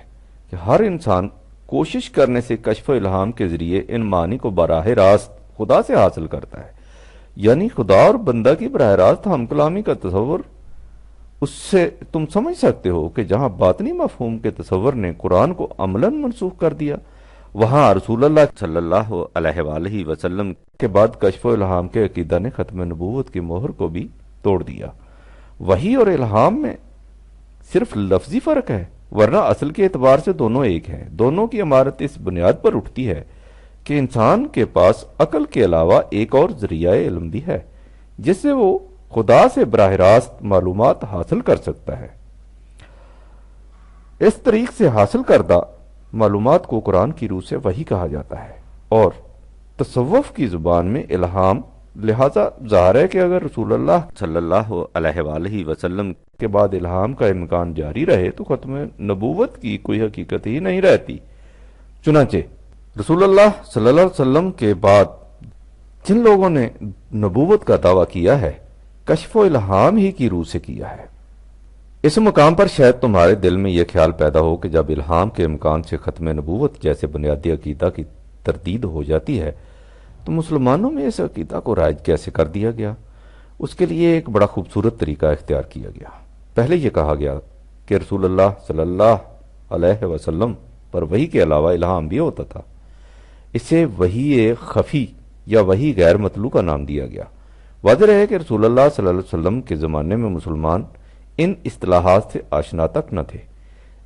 کہ ہر انسان کوشش کرنے سے کشف و الہام کے ذریعے ان معنی کو براہ راست خدا سے حاصل کرتا ہے، یعنی خدا اور بندہ کی براہ راست ہم کلامی کا تصور۔ اس سے تم سمجھ سکتے ہو کہ جہاں باطنی مفہوم کے تصور نے قرآن کو عملاً منسوخ کر دیا، وہاں رسول اللہ صلی اللہ علیہ وآلہ وسلم کے بعد کشف و الہام کے عقیدہ نے ختم نبوت کی مہر کو بھی توڑ دیا۔ وحی اور الہام میں صرف لفظی فرق ہے، ورنہ اصل کے اعتبار سے دونوں ایک ہیں۔ دونوں کی عمارت اس بنیاد پر اٹھتی ہے کہ انسان کے پاس عقل کے علاوہ ایک اور ذریعہ علم بھی ہے جس سے وہ خدا سے براہ راست معلومات حاصل کر سکتا ہے۔ اس طریق سے حاصل کردہ معلومات کو قرآن کی روح سے وحی کہا جاتا ہے، اور تصوف کی زبان میں الہام۔ لہذا ظاہر ہے کہ اگر رسول اللہ صلی اللہ علیہ وآلہ وسلم کے بعد الہام کا امکان جاری رہے تو ختم نبوت کی کوئی حقیقت ہی نہیں رہتی۔ چنانچہ رسول اللہ صلی اللہ علیہ وسلم کے بعد جن لوگوں نے نبوت کا دعویٰ کیا ہے، کشف و الہام ہی کی روح سے کیا ہے۔ اس مقام پر شاید تمہارے دل میں یہ خیال پیدا ہو کہ جب الہام کے امکان سے ختم نبوت جیسے بنیادی عقیدہ کی تردید ہو جاتی ہے تو مسلمانوں میں اس عقیدہ کو رائج کیسے کر دیا گیا؟ اس کے لیے ایک بڑا خوبصورت طریقہ اختیار کیا گیا۔ پہلے یہ کہا گیا کہ رسول اللہ صلی اللہ علیہ وسلم پر وحی کے علاوہ الہام بھی ہوتا تھا۔ اسے وحی خفی یا وحی غیر مطلوع کا نام دیا گیا۔ واضح ہے کہ رسول اللہ صلی اللہ علیہ وسلم کے زمانے میں مسلمان ان اصطلاحات سے آشنا تک نہ تھے۔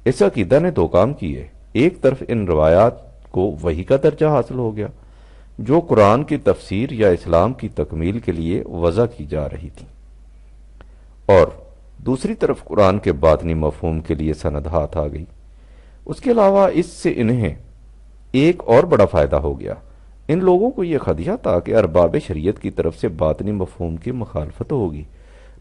اس عقیدہ نے دو کام کیے۔ ایک طرف ان روایات کو وحی کا درجہ حاصل ہو گیا جو قرآن کی تفسیر یا اسلام کی تکمیل کے لیے وضع کی جا رہی تھی، اور دوسری طرف قرآن کے باطنی مفہوم کے لیے سند ہاتھ آ گئی۔ اس کے علاوہ اس سے انہیں ایک اور بڑا فائدہ ہو گیا۔ ان لوگوں کو یہ خدشہ تھا کہ ارباب شریعت کی طرف سے باطنی مفہوم کی مخالفت ہوگی،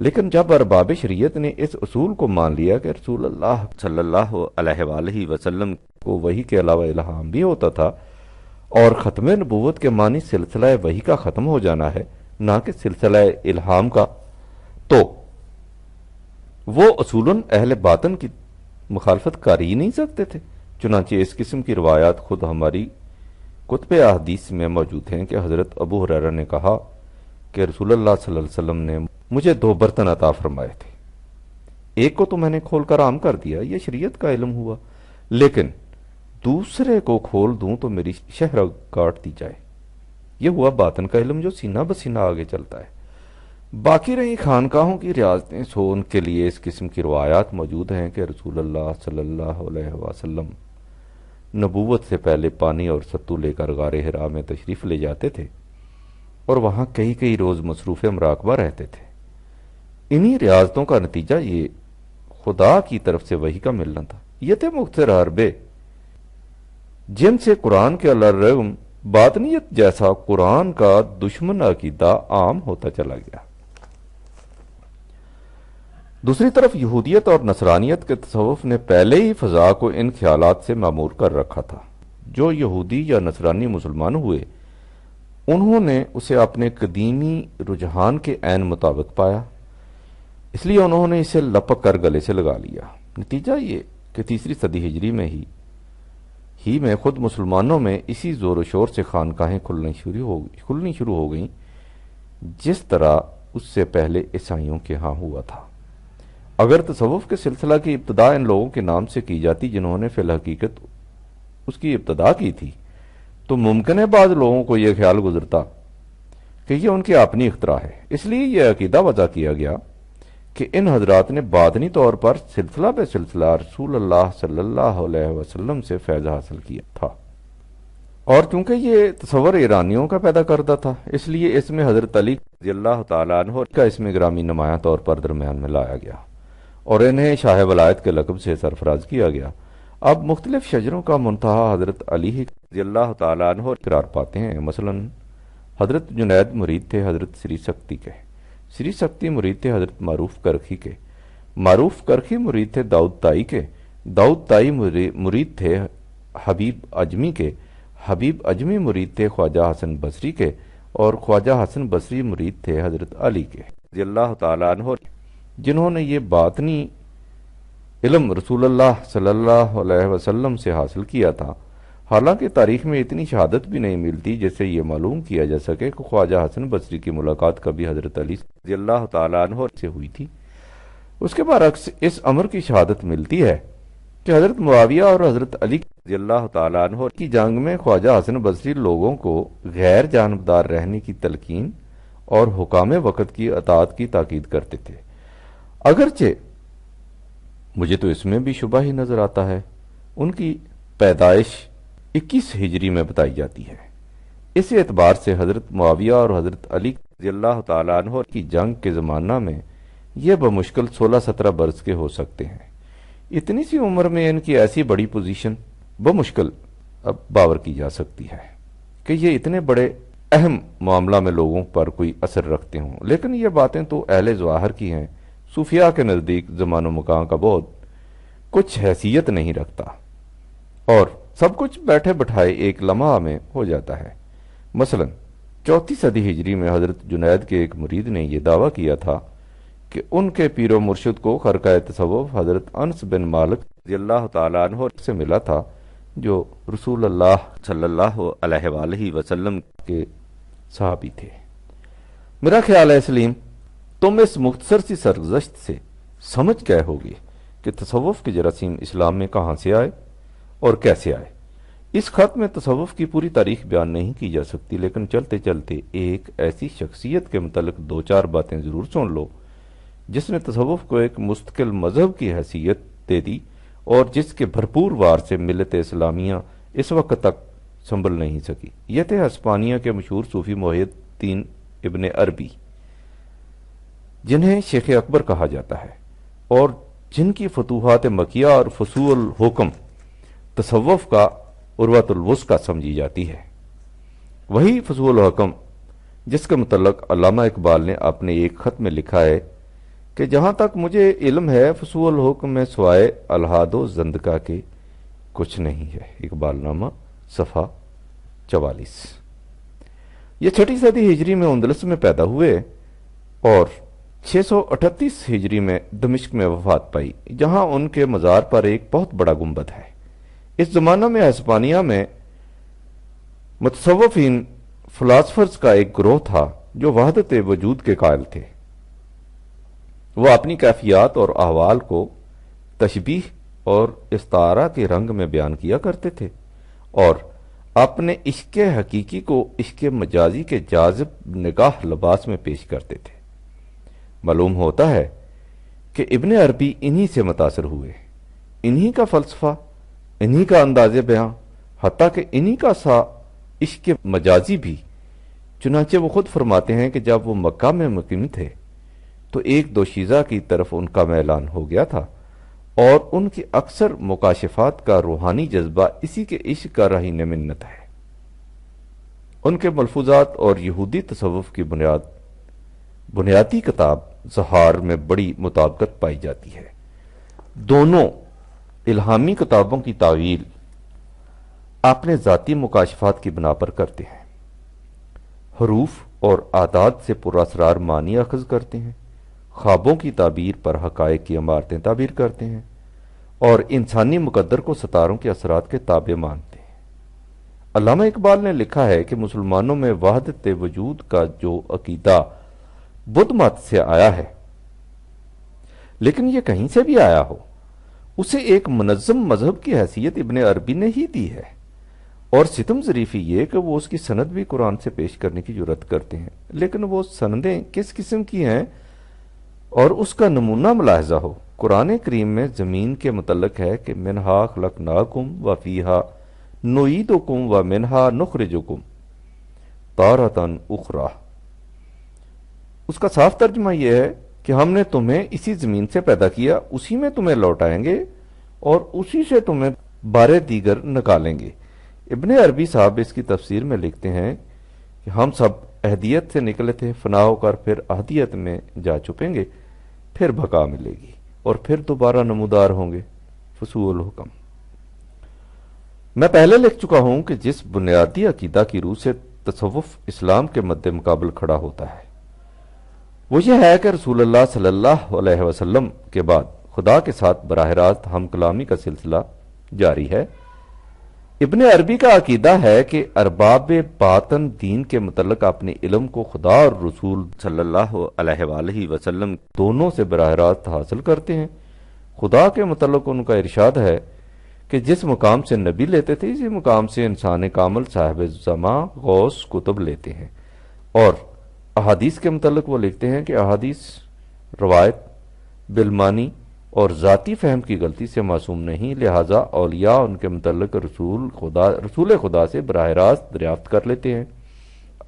لیکن جب ارباب شریعت نے اس اصول کو مان لیا کہ رسول اللہ صلی اللہ علیہ وآلہ وسلم کو وحی کے علاوہ الہام بھی ہوتا تھا اور ختم نبوت کے معنی سلسلہ وحی کا ختم ہو جانا ہے نہ کہ سلسلہ الہام کا، تو وہ اصولاً اہل باطن کی مخالفت کر ہی نہیں سکتے تھے۔ چنانچہ اس قسم کی روایات خود ہماری کتب احادیث میں موجود ہیں کہ حضرت ابو ہریرہ نے کہا کہ رسول اللہ صلی اللہ علیہ وسلم نے مجھے 2 برتن عطا فرمائے تھے، ایک کو تو میں نے کھول کر عام کر دیا، یہ شریعت کا علم ہوا، لیکن دوسرے کو کھول دوں تو میری شہرہ کاٹ دی جائے، یہ ہوا باطن کا علم جو سینہ بسینہ آگے چلتا ہے۔ باقی رہی خانقاہوں کی ریاضتیں، سو ان کے لیے اس قسم کی روایات موجود ہیں کہ رسول اللہ صلی اللہ علیہ وسلم نبوت سے پہلے پانی اور ستو لے کر غار حرا میں تشریف لے جاتے تھے اور وہاں کئی روز مصروف مراقبہ رہتے تھے۔ انہی ریاضتوں کا نتیجہ یہ خدا کی طرف سے وحی کا ملنا تھا۔ یہ تھے مختصر حربے جن سے قرآن کے الرغم باطنیت جیسا قرآن کا دشمن عقیدہ عام ہوتا چلا گیا۔ دوسری طرف یہودیت اور نصرانیت کے تصوف نے پہلے ہی فضا کو ان خیالات سے معمور کر رکھا تھا۔ جو یہودی یا نصرانی مسلمان ہوئے انہوں نے اسے اپنے قدیمی رجحان کے عین مطابق پایا، اس لیے انہوں نے اسے لپک کر گلے سے لگا لیا۔ نتیجہ یہ کہ 3 صدی ہجری میں ہی میں خود مسلمانوں میں اسی زور و شور سے خانقاہیں کھلنی شروع ہو گئیں جس طرح اس سے پہلے عیسائیوں کے ہاں ہوا تھا۔ اگر تصوف کے سلسلہ کی ابتدا ان لوگوں کے نام سے کی جاتی جنہوں نے فی الحقیقت اس کی ابتدا کی تھی تو ممکن ہے بعض لوگوں کو یہ خیال گزرتا کہ یہ ان کی اپنی اختراع ہے۔ اس لیے یہ عقیدہ وضع کیا گیا کہ ان حضرات نے باطنی طور پر سلسلہ بے سلسلہ رسول اللہ صلی اللہ علیہ وسلم سے فیض حاصل کیا تھا، اور چونکہ یہ تصور ایرانیوں کا پیدا کردہ تھا اس لیے اس میں حضرت علی رضی اللہ تعالیٰ عنہ کا اسم گرامی نمایاں طور پر درمیان میں لایا گیا اور انہیں شاہ ولایت کے لقب سے سرفراز کیا گیا۔ اب مختلف شجروں کا منتہا حضرت علی رضی اللہ تعالیٰ عنہ قرار پاتے ہیں۔ مثلا حضرت جنید مرید تھے حضرت سری سکتی کے، سری سکتی مرید تھے حضرت معروف کرخی کے، معروف کرخی مرید تھے داؤد تائی کے، داؤد تائی مرید تھے حبیب اجمی کے، حبیب اجمی مرید تھے خواجہ حسن بصری کے، اور خواجہ حسن بصری مرید تھے حضرت علی کے رضی اللہ تعالیٰ عنہ، جنہوں نے یہ باطنی علم رسول اللہ صلی اللہ علیہ وسلم سے حاصل کیا تھا۔ حالانکہ تاریخ میں اتنی شہادت بھی نہیں ملتی جس سے یہ معلوم کیا جا سکے کہ خواجہ حسن بصری کی ملاقات کبھی حضرت علی رضی اللہ تعالیٰ عنہ سے ہوئی تھی۔ اس کے برعکس اس امر کی شہادت ملتی ہے کہ حضرت معاویہ اور حضرت علی رضی اللہ تعالیٰ عنہ کی جنگ میں خواجہ حسن بصری لوگوں کو غیر جانبدار رہنے کی تلقین اور حکام وقت کی اطاعت کی تاکید کرتے تھے۔ اگرچہ مجھے تو اس میں بھی شبہ ہی نظر آتا ہے، ان کی پیدائش 21 ہجری میں بتائی جاتی ہے۔ اس اعتبار سے حضرت معاویہ اور حضرت علی رضی اللہ تعالیٰ عنہ کی جنگ کے زمانہ میں یہ بمشکل 16-17 برس کے ہو سکتے ہیں۔ اتنی سی عمر میں ان کی ایسی بڑی پوزیشن بمشکل اب باور کی جا سکتی ہے کہ یہ اتنے بڑے اہم معاملہ میں لوگوں پر کوئی اثر رکھتے ہوں، لیکن یہ باتیں تو اہل ظواہر کی ہیں، صوفیاء کے نزدیک زمان و مکان کا بہت کچھ حیثیت نہیں رکھتا اور سب کچھ بیٹھے بٹھائے ایک لمحہ میں ہو جاتا ہے۔ مثلا 4 صدی ہجری میں حضرت جنید کے ایک مرید نے یہ دعویٰ کیا تھا کہ ان کے پیر و مرشد کو خرقہ تصوف حضرت انس بن مالک رضی اللہ تعالیٰ عنہ سے ملا تھا جو رسول اللہ صلی اللہ علیہ وآلہ وسلم کے صحابی تھے۔ میرا خیال ہے سلیم تم اس مختصر سی سرگزشت سے سمجھ گئے ہوگی کہ تصوف کے جراثیم اسلام میں کہاں سے آئے اور کیسے آئے۔ اس خط میں تصوف کی پوری تاریخ بیان نہیں کی جا سکتی، لیکن چلتے چلتے ایک ایسی شخصیت کے متعلق 2-4 باتیں ضرور سن لو جس نے تصوف کو ایک مستقل مذہب کی حیثیت دے دی اور جس کے بھرپور وار سے ملت اسلامیہ اس وقت تک سنبھل نہیں سکی۔ یہ تھے ہسپانیہ کے مشہور صوفی محی الدین ابن عربی، جنہیں شیخ اکبر کہا جاتا ہے اور جن کی فتوحات مکیہ اور فصول الحکم تصوف کا عروۃ الوثقی سمجھی جاتی ہے۔ وہی فصول الحکم جس کے متعلق علامہ اقبال نے اپنے ایک خط میں لکھا ہے کہ جہاں تک مجھے علم ہے فصول حکم میں سوائے الہاد و زندقہ کے کچھ نہیں ہے۔ اقبال نامہ صفحہ 44۔ یہ 6 صدی ہجری میں اندلس میں پیدا ہوئے اور 638 ہجری میں دمشق میں وفات پائی، جہاں ان کے مزار پر ایک بہت بڑا گنبد ہے۔ اس زمانہ میں ہسپانیہ میں متصوفین فلاسفرز کا ایک گروہ تھا جو وحدت وجود کے قائل تھے۔ وہ اپنی کیفیات اور احوال کو تشبیہ اور استعارہ کے رنگ میں بیان کیا کرتے تھے اور اپنے عشق حقیقی کو عشق مجازی کے جاذب نگاہ لباس میں پیش کرتے تھے۔ معلوم ہوتا ہے کہ ابن عربی انہی سے متاثر ہوئے، انہی کا فلسفہ، انہی کا انداز بیاں، حتیٰ کہ انہی کا سا عشق مجازی بھی۔ چنانچہ وہ خود فرماتے ہیں کہ جب وہ مکہ میں مقیم تھے تو ایک دوشیزہ کی طرف ان کا میلان ہو گیا تھا اور ان کی اکثر مکاشفات کا روحانی جذبہ اسی کے عشق کا رہین منت ہے۔ ان کے ملفوظات اور یہودی تصوف کی بنیادی کتاب زہار میں بڑی مطابقت پائی جاتی ہے۔ دونوں الہامی کتابوں کی تعویل اپنے ذاتی مکاشفات کی بنا پر کرتے ہیں، حروف اور اعداد سے پراسرار معنی اخذ کرتے ہیں، خوابوں کی تعبیر پر حقائق کی عمارتیں تعبیر کرتے ہیں اور انسانی مقدر کو ستاروں کے اثرات کے تابع مانتے ہیں۔ علامہ اقبال نے لکھا ہے کہ مسلمانوں میں وحدت وجود کا جو عقیدہ بدھ مت سے آیا ہے، لیکن یہ کہیں سے بھی آیا ہو، اسے ایک منظم مذہب کی حیثیت ابن عربی نے ہی دی ہے، اور ستم ظریفی یہ کہ وہ اس کی سند بھی قرآن سے پیش کرنے کی جرات کرتے ہیں، لیکن وہ سندیں کس قسم کی ہیں اور اس کا نمونہ ملاحظہ ہو۔ قرآن کریم میں زمین کے متعلق ہے کہ منہا خلقناکم وفیہا نعیدکم ومنہا نخرجکم تارۃ اخری۔ اس کا صاف ترجمہ یہ ہے کہ ہم نے تمہیں اسی زمین سے پیدا کیا، اسی میں تمہیں لوٹائیں گے اور اسی سے تمہیں بارے دیگر نکالیں گے۔ ابن عربی صاحب اس کی تفسیر میں لکھتے ہیں کہ ہم سب اہدیت سے نکلے تھے، فنا ہو کر پھر اہدیت میں جا چھپیں گے، پھر بقا ملے گی اور پھر دوبارہ نمودار ہوں گے۔ فصول الحکم۔ میں پہلے لکھ چکا ہوں کہ جس بنیادی عقیدہ کی روح سے تصوف اسلام کے مد مقابل کھڑا ہوتا ہے وہ یہ ہے کہ رسول اللہ صلی اللہ علیہ وسلم کے بعد خدا کے ساتھ براہ راست ہم کلامی کا سلسلہ جاری ہے۔ ابن عربی کا عقیدہ ہے کہ ارباب باطن دین کے متعلق اپنے علم کو خدا اور رسول صلی اللہ علیہ وآلہ وسلم دونوں سے براہ راست حاصل کرتے ہیں۔ خدا کے متعلق ان کا ارشاد ہے کہ جس مقام سے نبی لیتے تھے اسی مقام سے انسان کامل صاحب زماں غوث کتب لیتے ہیں، اور احادیث کے متعلق وہ لکھتے ہیں کہ احادیث روایت بالمانی اور ذاتی فہم کی غلطی سے معصوم نہیں، لہٰذا اولیاء ان کے متعلق رسول خدا سے براہ راست دریافت کر لیتے ہیں۔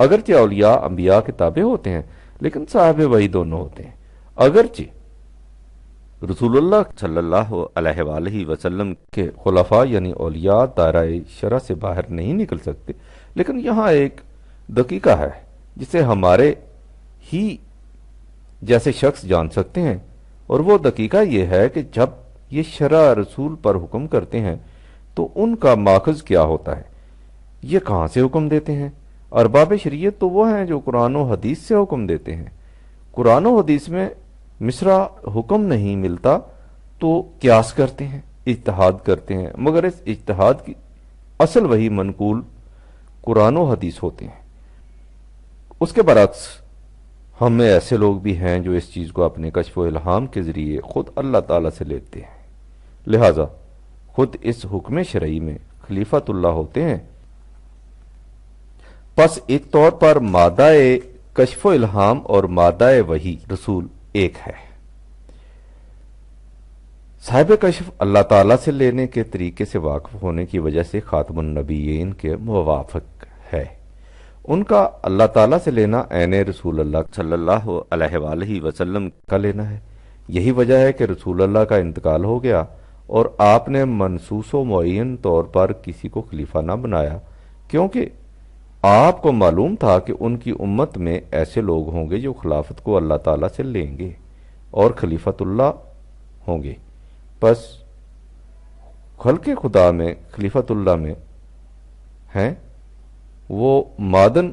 اگرچہ اولیاء انبیاء کے تابع ہوتے ہیں لیکن صاحب وحی دونوں ہوتے ہیں۔ اگرچہ رسول اللہ صلی اللہ علیہ وآلہ وسلم کے خلفاء یعنی اولیاء دائرہ شرع سے باہر نہیں نکل سکتے، لیکن یہاں ایک دقیقہ ہے جسے ہمارے ہی جیسے شخص جان سکتے ہیں، اور وہ دقیقہ یہ ہے کہ جب یہ شرع رسول پر حکم کرتے ہیں تو ان کا ماخذ کیا ہوتا ہے، یہ کہاں سے حکم دیتے ہیں؟ ارباب شریعت تو وہ ہیں جو قرآن و حدیث سے حکم دیتے ہیں۔ قرآن و حدیث میں مصرع حکم نہیں ملتا تو قیاس کرتے ہیں، اجتہاد کرتے ہیں، مگر اس اجتہاد کی اصل وہی منقول قرآن و حدیث ہوتے ہیں۔ اس کے برعکس ہم میں ایسے لوگ بھی ہیں جو اس چیز کو اپنے کشف و الہام کے ذریعے خود اللہ تعالیٰ سے لیتے ہیں، لہذا خود اس حکم شرعی میں خلیفۃ اللہ ہوتے ہیں۔ پس ایک طور پر مادہ کشف و الہام اور مادہ وحی رسول ایک ہے۔ صاحب کشف اللہ تعالیٰ سے لینے کے طریقے سے واقف ہونے کی وجہ سے خاتم النبیین کے موافق ہے۔ ان کا اللہ تعالیٰ سے لینا عین رسول اللہ صلی اللہ علیہ وآلہ وسلم کا لینا ہے۔ یہی وجہ ہے کہ رسول اللہ کا انتقال ہو گیا اور آپ نے منصوص و معین طور پر کسی کو خلیفہ نہ بنایا، کیونکہ آپ کو معلوم تھا کہ ان کی امت میں ایسے لوگ ہوں گے جو خلافت کو اللہ تعالیٰ سے لیں گے اور خلیفۃ اللہ ہوں گے۔ پس خلق خدا میں خلیفۃ اللہ میں ہیں وہ مادن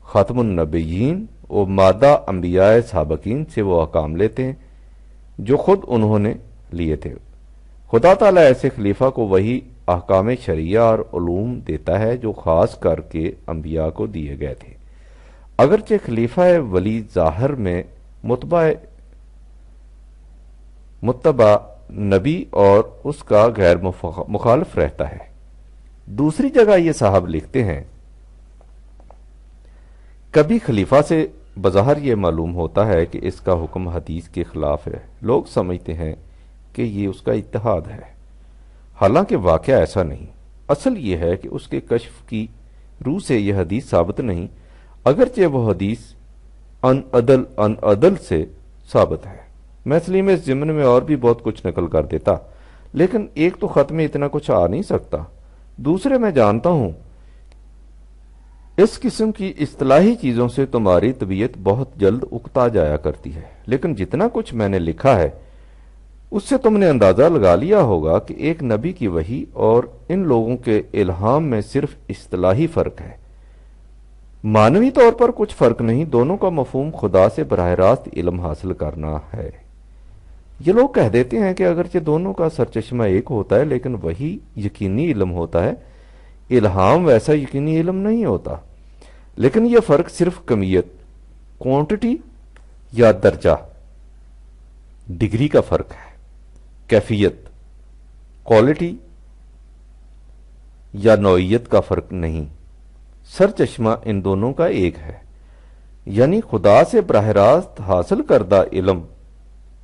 خاتم النبیین و مادہ انبیاء سابقین سے وہ احکام لیتے ہیں جو خود انہوں نے لیے تھے۔ خدا تعالیٰ ایسے خلیفہ کو وہی احکام شریعہ اور علوم دیتا ہے جو خاص کر کے انبیاء کو دیے گئے تھے، اگرچہ خلیفہ ولی ظاہر میں متبع نبی اور اس کا غیر مخالف رہتا ہے۔ دوسری جگہ یہ صاحب لکھتے ہیں، کبھی خلیفہ سے بظاہر یہ معلوم ہوتا ہے کہ اس کا حکم حدیث کے خلاف ہے، لوگ سمجھتے ہیں کہ یہ اس کا اتحاد ہے، حالانکہ واقعہ ایسا نہیں۔ اصل یہ ہے کہ اس کے کشف کی روح سے یہ حدیث ثابت نہیں، اگرچہ وہ حدیث ان عدل سے ثابت ہے۔ میں اس لیے میں اس ضمن میں اور بھی بہت کچھ نقل کر دیتا، لیکن ایک تو خط میں اتنا کچھ آ نہیں سکتا، دوسرے میں جانتا ہوں اس قسم کی اصطلاحی چیزوں سے تمہاری طبیعت بہت جلد اکتا جایا کرتی ہے، لیکن جتنا کچھ میں نے لکھا ہے اس سے تم نے اندازہ لگا لیا ہوگا کہ ایک نبی کی وحی اور ان لوگوں کے الہام میں صرف اصطلاحی فرق ہے، معنوی طور پر کچھ فرق نہیں۔ دونوں کا مفہوم خدا سے براہ راست علم حاصل کرنا ہے۔ یہ لوگ کہہ دیتے ہیں کہ اگرچہ دونوں کا سرچشمہ ایک ہوتا ہے لیکن وہی یقینی علم ہوتا ہے، الہام ویسا یقینی علم نہیں ہوتا، لیکن یہ فرق صرف کمیت، کوانٹٹی یا درجہ، ڈگری کا فرق ہے، کیفیت، کوالٹی یا نوعیت کا فرق نہیں۔ سر چشمہ ان دونوں کا ایک ہے، یعنی خدا سے براہ راست حاصل کردہ علم۔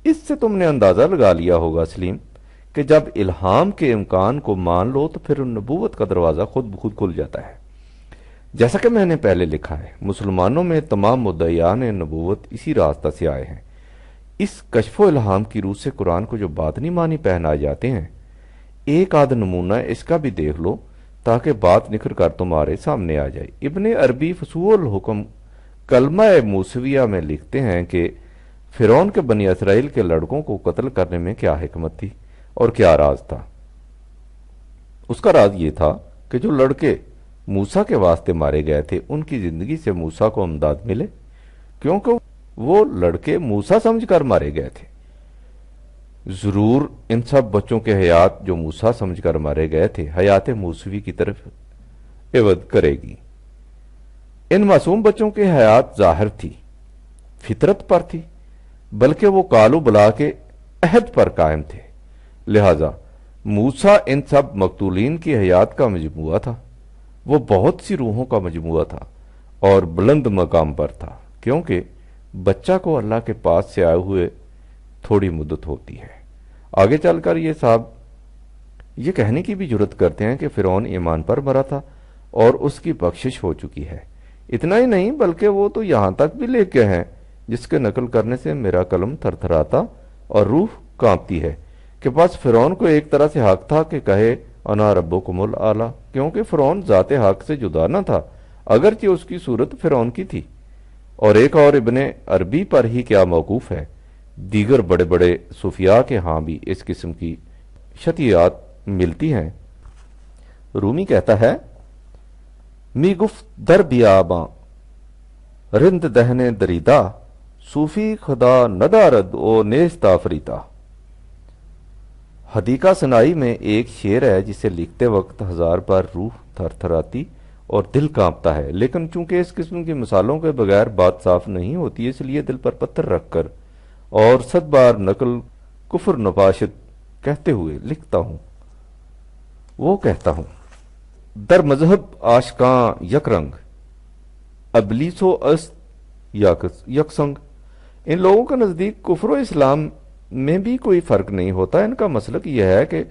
اس سے تم نے اندازہ لگا لیا ہوگا سلیم کہ جب الہام کے امکان کو مان لو تو پھر نبوت کا دروازہ خود بخود کھل جاتا ہے۔ جیسا کہ میں نے پہلے لکھا ہے، مسلمانوں میں تمام مدعیان نبوت اسی راستہ سے آئے ہیں۔ اس کشف و الہام کی روح سے قرآن کو جو باطنی معنی پہنائے جاتے ہیں، ایک آدھ نمونہ اس کا بھی دیکھ لو تاکہ بات نکھر کر تمہارے سامنے آ جائے۔ ابن عربی فصول الحکم کلمہ موسویہ میں لکھتے ہیں کہ فرعون کے بنی اسرائیل کے لڑکوں کو قتل کرنے میں کیا حکمت تھی اور کیا راز تھا۔ اس کا راز یہ تھا کہ جو لڑکے موسیٰ کے واسطے مارے گئے تھے ان کی زندگی سے موسیٰ کو امداد ملے، کیونکہ وہ لڑکے موسیٰ سمجھ کر مارے گئے تھے۔ ضرور ان سب بچوں کے حیات جو موسیٰ سمجھ کر مارے گئے تھے حیات موسوی کی طرف عوض کرے گی۔ ان معصوم بچوں کی حیات ظاہر تھی، فطرت پر تھی، بلکہ وہ کالو بلا کے عہد پر قائم تھے، لہذا موسیٰ ان سب مقتولین کی حیات کا مجموعہ تھا۔ وہ بہت سی روحوں کا مجموعہ تھا اور بلند مقام پر تھا، کیونکہ بچہ کو اللہ کے پاس سے آئے ہوئے تھوڑی مدت ہوتی ہے۔ آگے چل کر یہ صاحب یہ کہنے کی بھی جرت کرتے ہیں کہ فرعون ایمان پر مرا تھا اور اس کی بخشش ہو چکی ہے۔ اتنا ہی نہیں بلکہ وہ تو یہاں تک بھی لے کے ہیں، جس کے نقل کرنے سے میرا قلم تھر تھراتا اور روح کانپتی ہے، کہ بس فرعون کو ایک طرح سے حق تھا کہ کہے انا ربکم الاعلی، کیونکہ فرعون ذات حق سے جدا نہ تھا، اگرچہ اس کی صورت فرعون کی تھی۔ اور ایک اور ابن عربی پر ہی کیا موقوف ہے، دیگر بڑے بڑے صوفیاء کے ہاں بھی اس قسم کی شتیات ملتی ہیں۔ رومی کہتا ہے، می گفت در بیاباں رند دہنے دریدہ، صوفی خدا ندارد او نیست آفریتا۔ حدیقہ سنائی میں ایک شعر ہے جسے لکھتے وقت ہزار بار روح تھر تھراتی اور دل کانپتا ہے، لیکن چونکہ اس قسم کی مثالوں کے بغیر بات صاف نہیں ہوتی، اس لیے دل پر پتھر رکھ کر اور 100 بار نقل کفر نپاشت کہتے ہوئے لکھتا ہوں۔ وہ کہتا ہوں، در مذہب عاشقاں یک رنگ، ابلیس و است یکسنگ۔ ان لوگوں کے نزدیک کفر و اسلام میں بھی کوئی فرق نہیں ہوتا۔ ان کا مسلک یہ ہے کہ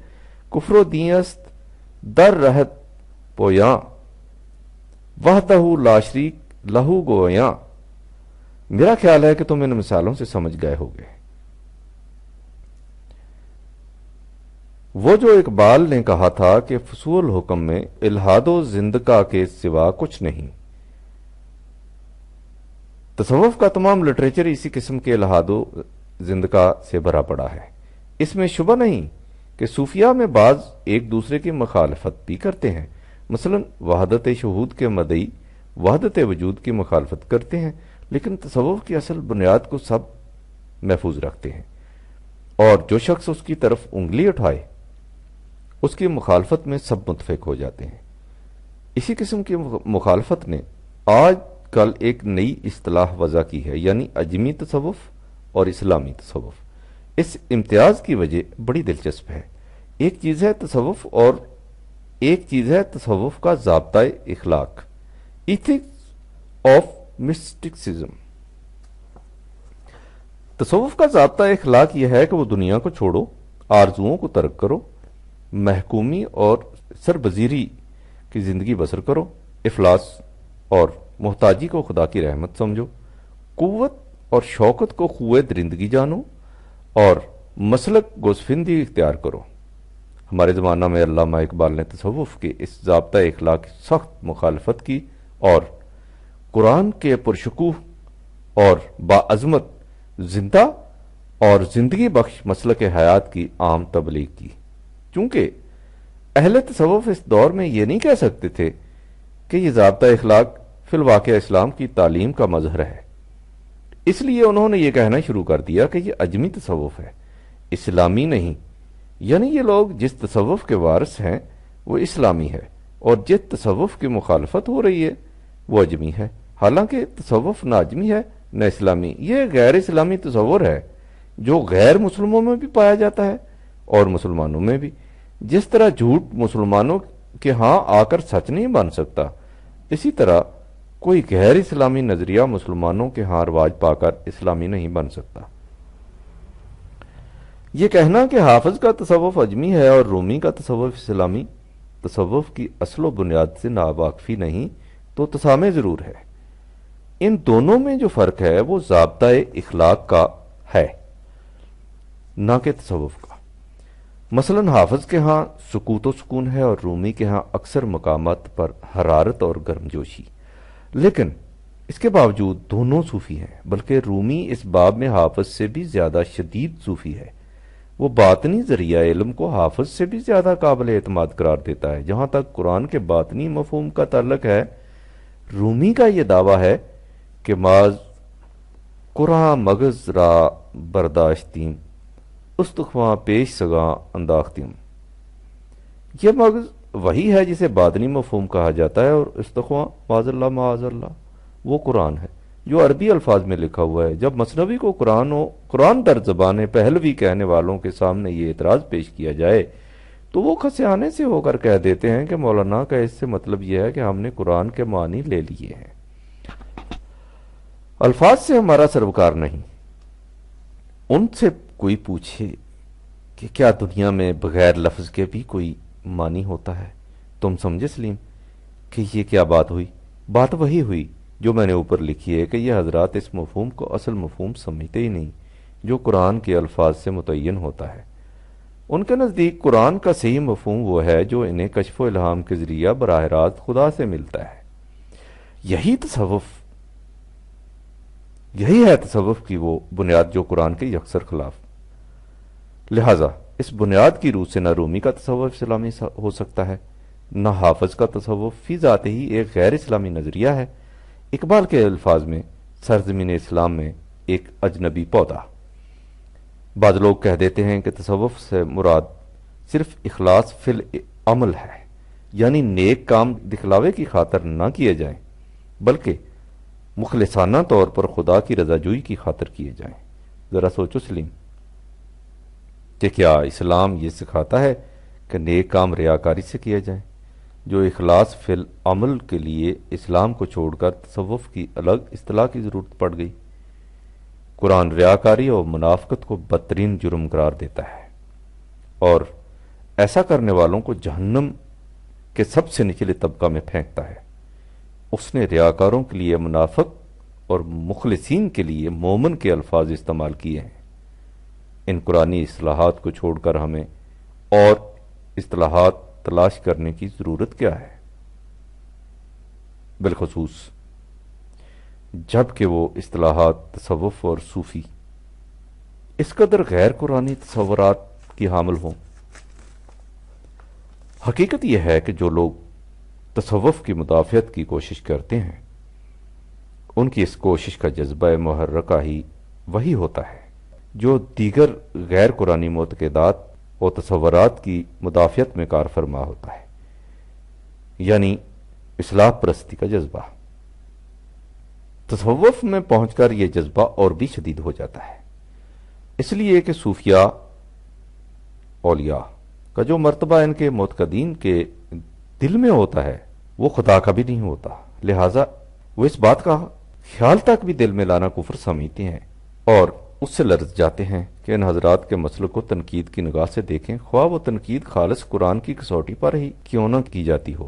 کفر و دین است در رہت پویاں، وحدہ لا شریک لہو گویاں۔ میرا خیال ہے کہ تم ان مثالوں سے سمجھ گئے ہوگے۔ وہ جو اقبال نے کہا تھا کہ فصول حکم میں الہاد و زندقہ کے سوا کچھ نہیں، تصوف کا تمام لٹریچر اسی قسم کے الہاد و زندگاہ سے بھرا پڑا ہے۔ اس میں شبہ نہیں کہ صوفیہ میں بعض ایک دوسرے کی مخالفت بھی کرتے ہیں، مثلا وحدت شہود کے مدعی وحدت وجود کی مخالفت کرتے ہیں، لیکن تصوف کی اصل بنیاد کو سب محفوظ رکھتے ہیں، اور جو شخص اس کی طرف انگلی اٹھائے اس کی مخالفت میں سب متفق ہو جاتے ہیں۔ اسی قسم کی مخالفت نے آج کل ایک نئی اصطلاح وضع کی ہے، یعنی اجمی تصوف اور اسلامی تصوف۔ اس امتیاز کی وجہ بڑی دلچسپ ہے۔ ایک چیز ہے تصوف اور ایک چیز ہے تصوف کا ضابطۂ اخلاق، ایتھکس آف مسٹکسزم۔ تصوف کا ضابطۂ اخلاق یہ ہے کہ وہ دنیا کو چھوڑو، آرزوؤں کو ترک کرو، محکومی اور سربزیری کی زندگی بسر کرو، افلاس اور محتاجی کو خدا کی رحمت سمجھو، قوت اور شوکت کو خوئے درندگی جانو، اور مسلک گوسفندی اختیار کرو۔ ہمارے زمانہ میں علامہ اقبال نے تصوف کے اس ضابطۂ اخلاق کی سخت مخالفت کی اور قرآن کے پرشکوہ اور باعظمت زندہ اور زندگی بخش مسلک حیات کی عام تبلیغ کی۔ چونکہ اہل تصوف اس دور میں یہ نہیں کہہ سکتے تھے کہ یہ ضابطۂ اخلاق فی الواقع اسلام کی تعلیم کا مظہر ہے، اس لیے انہوں نے یہ کہنا شروع کر دیا کہ یہ اجمی تصوف ہے، اسلامی نہیں۔ یعنی یہ لوگ جس تصوف کے وارث ہیں وہ اسلامی ہے، اور جس تصوف کی مخالفت ہو رہی ہے وہ اجمی ہے، حالانکہ تصوف نہ اجمی ہے نہ اسلامی، یہ غیر اسلامی تصور ہے جو غیر مسلموں میں بھی پایا جاتا ہے اور مسلمانوں میں بھی۔ جس طرح جھوٹ مسلمانوں کے ہاں آ کر سچ نہیں بن سکتا، اسی طرح کوئی غیر اسلامی نظریہ مسلمانوں کے ہاں رواج پا کر اسلامی نہیں بن سکتا۔ یہ کہنا کہ حافظ کا تصوف اجمی ہے اور رومی کا تصوف اسلامی تصوف کی اصل و بنیاد سے ناواقفی نہیں تو تسامح ضرور ہے۔ ان دونوں میں جو فرق ہے وہ ضابطۂ اخلاق کا ہے، نہ کہ تصوف کا۔ مثلا حافظ کے ہاں سکوت و سکون ہے اور رومی کے ہاں اکثر مقامات پر حرارت اور گرمجوشی، لیکن اس کے باوجود دونوں صوفی ہیں، بلکہ رومی اس باب میں حافظ سے بھی زیادہ شدید صوفی ہے۔ وہ باطنی ذریعہ علم کو حافظ سے بھی زیادہ قابل اعتماد قرار دیتا ہے۔ جہاں تک قرآن کے باطنی مفہوم کا تعلق ہے، رومی کا یہ دعویٰ ہے کہ ماز قرآن مغز را برداشتیم استخواں پیش سگاں انداختیم۔ یہ مغز وہی ہے جسے باطنی مفہوم کہا جاتا ہے، اور استخواں معاذ اللہ معاذ اللہ وہ قرآن ہے جو عربی الفاظ میں لکھا ہوا ہے۔ جب مثنوی کو قرآن در زبان پہلوی کہنے والوں کے سامنے یہ اعتراض پیش کیا جائے تو وہ کھسیانے سے ہو کر کہہ دیتے ہیں کہ مولانا کا اس سے مطلب یہ ہے کہ ہم نے قرآن کے معنی لے لیے ہیں، الفاظ سے ہمارا سروکار نہیں۔ ان سے کوئی پوچھے کہ کیا دنیا میں بغیر لفظ کے بھی کوئی معنی ہوتا ہے؟ تم سمجھے سلیم کہ یہ کیا بات ہوئی؟ بات وہی ہوئی جو میں نے اوپر لکھی ہے کہ یہ حضرات اس مفہوم کو اصل مفہوم سمجھتے ہی نہیں جو قرآن کے الفاظ سے متعین ہوتا ہے۔ ان کے نزدیک قرآن کا صحیح مفہوم وہ ہے جو انہیں کشف و الہام کے ذریعہ براہ راست خدا سے ملتا ہے۔ یہی ہے تصوف کی وہ بنیاد جو قرآن کے یکسر خلاف۔ لہذا اس بنیاد کی روح سے نہ رومی کا تصوف اسلامی ہو سکتا ہے، نہ حافظ کا تصوف فی ذات ہی ایک غیر اسلامی نظریہ ہے۔ اقبال کے الفاظ میں سرزمین اسلام میں ایک اجنبی پودا۔ بعض لوگ کہہ دیتے ہیں کہ تصوف سے مراد صرف اخلاص فی العمل ہے، یعنی نیک کام دکھلاوے کی خاطر نہ کیے جائیں بلکہ مخلصانہ طور پر خدا کی رضا جوئی کی خاطر کیے جائیں۔ ذرا سوچو سلیم کہ کیا اسلام یہ سکھاتا ہے کہ نیک کام ریاکاری سے کیے جائیں؟ جو اخلاص فی العمل کے لیے اسلام کو چھوڑ کر تصوف کی الگ اصطلاح کی ضرورت پڑ گئی۔ قرآن ریاکاری اور منافقت کو بدترین جرم قرار دیتا ہے اور ایسا کرنے والوں کو جہنم کے سب سے نچلے طبقہ میں پھینکتا ہے۔ اس نے ریاکاروں کے لیے منافق اور مخلصین کے لیے مومن کے الفاظ استعمال کیے ہیں۔ ان قرآنی اصطلاحات کو چھوڑ کر ہمیں اور اصطلاحات تلاش کرنے کی ضرورت کیا ہے؟ بالخصوص جب کہ وہ اصطلاحات تصوف اور صوفی اس قدر غیر قرآنی تصورات کی حامل ہوں؟ حقیقت یہ ہے کہ جو لوگ تصوف کی مدافعت کی کوشش کرتے ہیں ان کی اس کوشش کا جذبہ محرکہ ہی وہی ہوتا ہے جو دیگر غیر قرآنی معتقدات اور تصورات کی مدافعت میں کار فرما ہوتا ہے، یعنی اصلاح پرستی کا جذبہ۔ تصوف میں پہنچ کر یہ جذبہ اور بھی شدید ہو جاتا ہے، اس لیے کہ صوفیاء اولیاء کا جو مرتبہ ان کے معتقدین کے دل میں ہوتا ہے وہ خدا کا بھی نہیں ہوتا، لہٰذا وہ اس بات کا خیال تک بھی دل میں لانا کفر سمجھتے ہیں اور اس سے لرز جاتے ہیں کہ ان حضرات کے مسلک کو تنقید کی نگاہ سے دیکھیں، خواہ وہ تنقید خالص قرآن کی کسوٹی پر ہی کیوں نہ کی جاتی ہو۔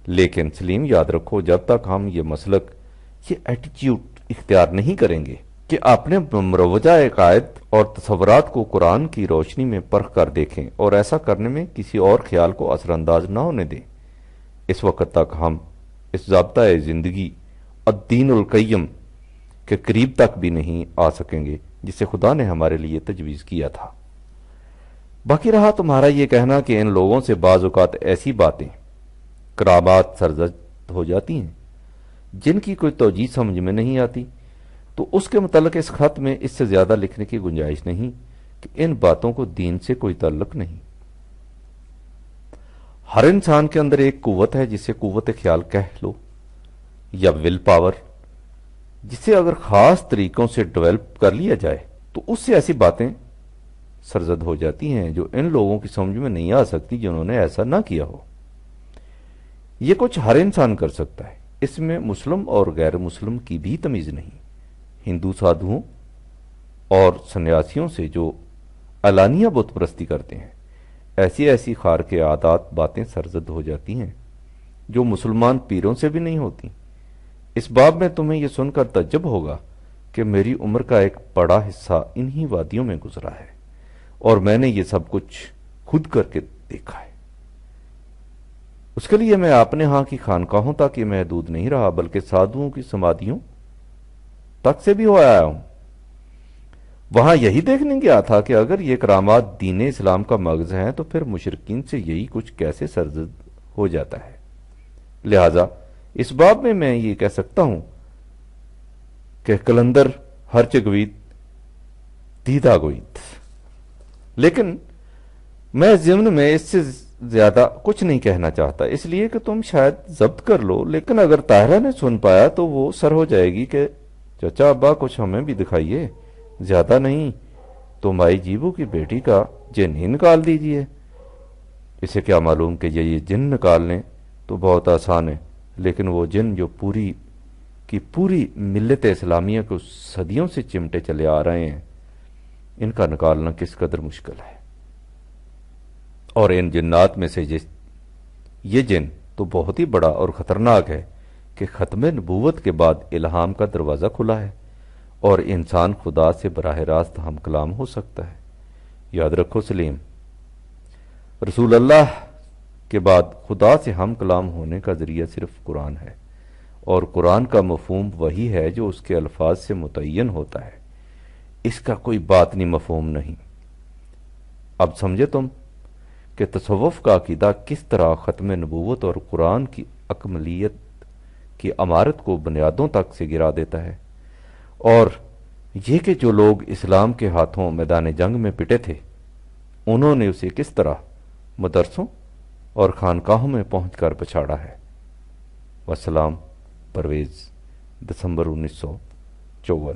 لیکن سلیم یاد رکھو، جب تک ہم یہ مسلک، یہ ایٹیٹیوڈ اختیار نہیں کریں گے کہ اپنے مروجہ عقائد اور تصورات کو قرآن کی روشنی میں پرکھ کر دیکھیں اور ایسا کرنے میں کسی اور خیال کو اثر انداز نہ ہونے دیں، اس وقت تک ہم اس ضابطۂ زندگی الدین القیم کے قریب تک بھی نہیں آ سکیں گے جسے خدا نے ہمارے لیے تجویز کیا تھا۔ باقی رہا تمہارا یہ کہنا کہ ان لوگوں سے بعض اوقات ایسی باتیں، کرامات سرزد ہو جاتی ہیں جن کی کوئی توجیہ سمجھ میں نہیں آتی، تو اس کے متعلق اس خط میں اس سے زیادہ لکھنے کی گنجائش نہیں کہ ان باتوں کو دین سے کوئی تعلق نہیں۔ ہر انسان کے اندر ایک قوت ہے جسے قوت خیال کہہ لو یا ول پاور، جسے اگر خاص طریقوں سے ڈیولپ کر لیا جائے تو اس سے ایسی باتیں سرزد ہو جاتی ہیں جو ان لوگوں کی سمجھ میں نہیں آ سکتی جنہوں نے ایسا نہ کیا ہو۔ یہ کچھ ہر انسان کر سکتا ہے، اس میں مسلم اور غیر مسلم کی بھی تمیز نہیں۔ ہندو سادھوؤں اور سنیاسیوں سے جو علانیہ بت پرستی کرتے ہیں، ایسی ایسی خار کے عادات باتیں سرزد ہو جاتی ہیں جو مسلمان پیروں سے بھی نہیں ہوتی۔ اس باب میں تمہیں یہ سن کر تعجب ہوگا کہ میری عمر کا ایک بڑا حصہ انہی وادیوں میں گزرا ہے اور میں نے یہ سب کچھ خود کر کے دیکھا ہے۔ اس کے لیے میں اپنے ہاں کی خانقاہوں تک یہ محدود نہیں رہا بلکہ سادھوؤں کی سمادھیوں تک سے بھی ہو آیا ہوں۔ وہاں یہی دیکھنے گیا تھا کہ اگر یہ کرامات دین اسلام کا مغز ہیں تو پھر مشرکین سے یہی کچھ کیسے سرزد ہو جاتا ہے۔ لہذا اس باب میں یہ کہہ سکتا ہوں کہ کلندر ہرچ گوید دیدہ گوید، لیکن میں ضمن میں اس سے زیادہ کچھ نہیں کہنا چاہتا، اس لیے کہ تم شاید ضبط کر لو، لیکن اگر طاہرہ نے سن پایا تو وہ سر ہو جائے گی کہ چچا ابا کچھ ہمیں بھی دکھائیے، زیادہ نہیں تو مائی جیبو کی بیٹی کا جن ہی نکال دیجئے۔ اسے کیا معلوم کہ یہ جن نکالنے تو بہت آسان ہے، لیکن وہ جن جو پوری کی پوری ملت اسلامیہ کو صدیوں سے چمٹے چلے آ رہے ہیں، ان کا نکالنا کس قدر مشکل ہے۔ اور ان جنات میں سے یہ جن تو بہت ہی بڑا اور خطرناک ہے کہ ختم نبوت کے بعد الہام کا دروازہ کھلا ہے اور انسان خدا سے براہ راست ہم کلام ہو سکتا ہے۔ یاد رکھو سلیم، رسول اللہ کے بعد خدا سے ہم کلام ہونے کا ذریعہ صرف قرآن ہے، اور قرآن کا مفہوم وہی ہے جو اس کے الفاظ سے متعین ہوتا ہے، اس کا کوئی باطنی مفہوم نہیں۔ اب سمجھے تم کہ تصوف کا عقیدہ کس طرح ختم نبوت اور قرآن کی اکملیت کی عمارت کو بنیادوں تک سے گرا دیتا ہے، اور یہ کہ جو لوگ اسلام کے ہاتھوں میدان جنگ میں پٹے تھے انہوں نے اسے کس طرح مدرسوں اور خانقاہوں میں پہنچ کر پچھاڑا ہے۔ والسلام، پرویز، دسمبر 1954۔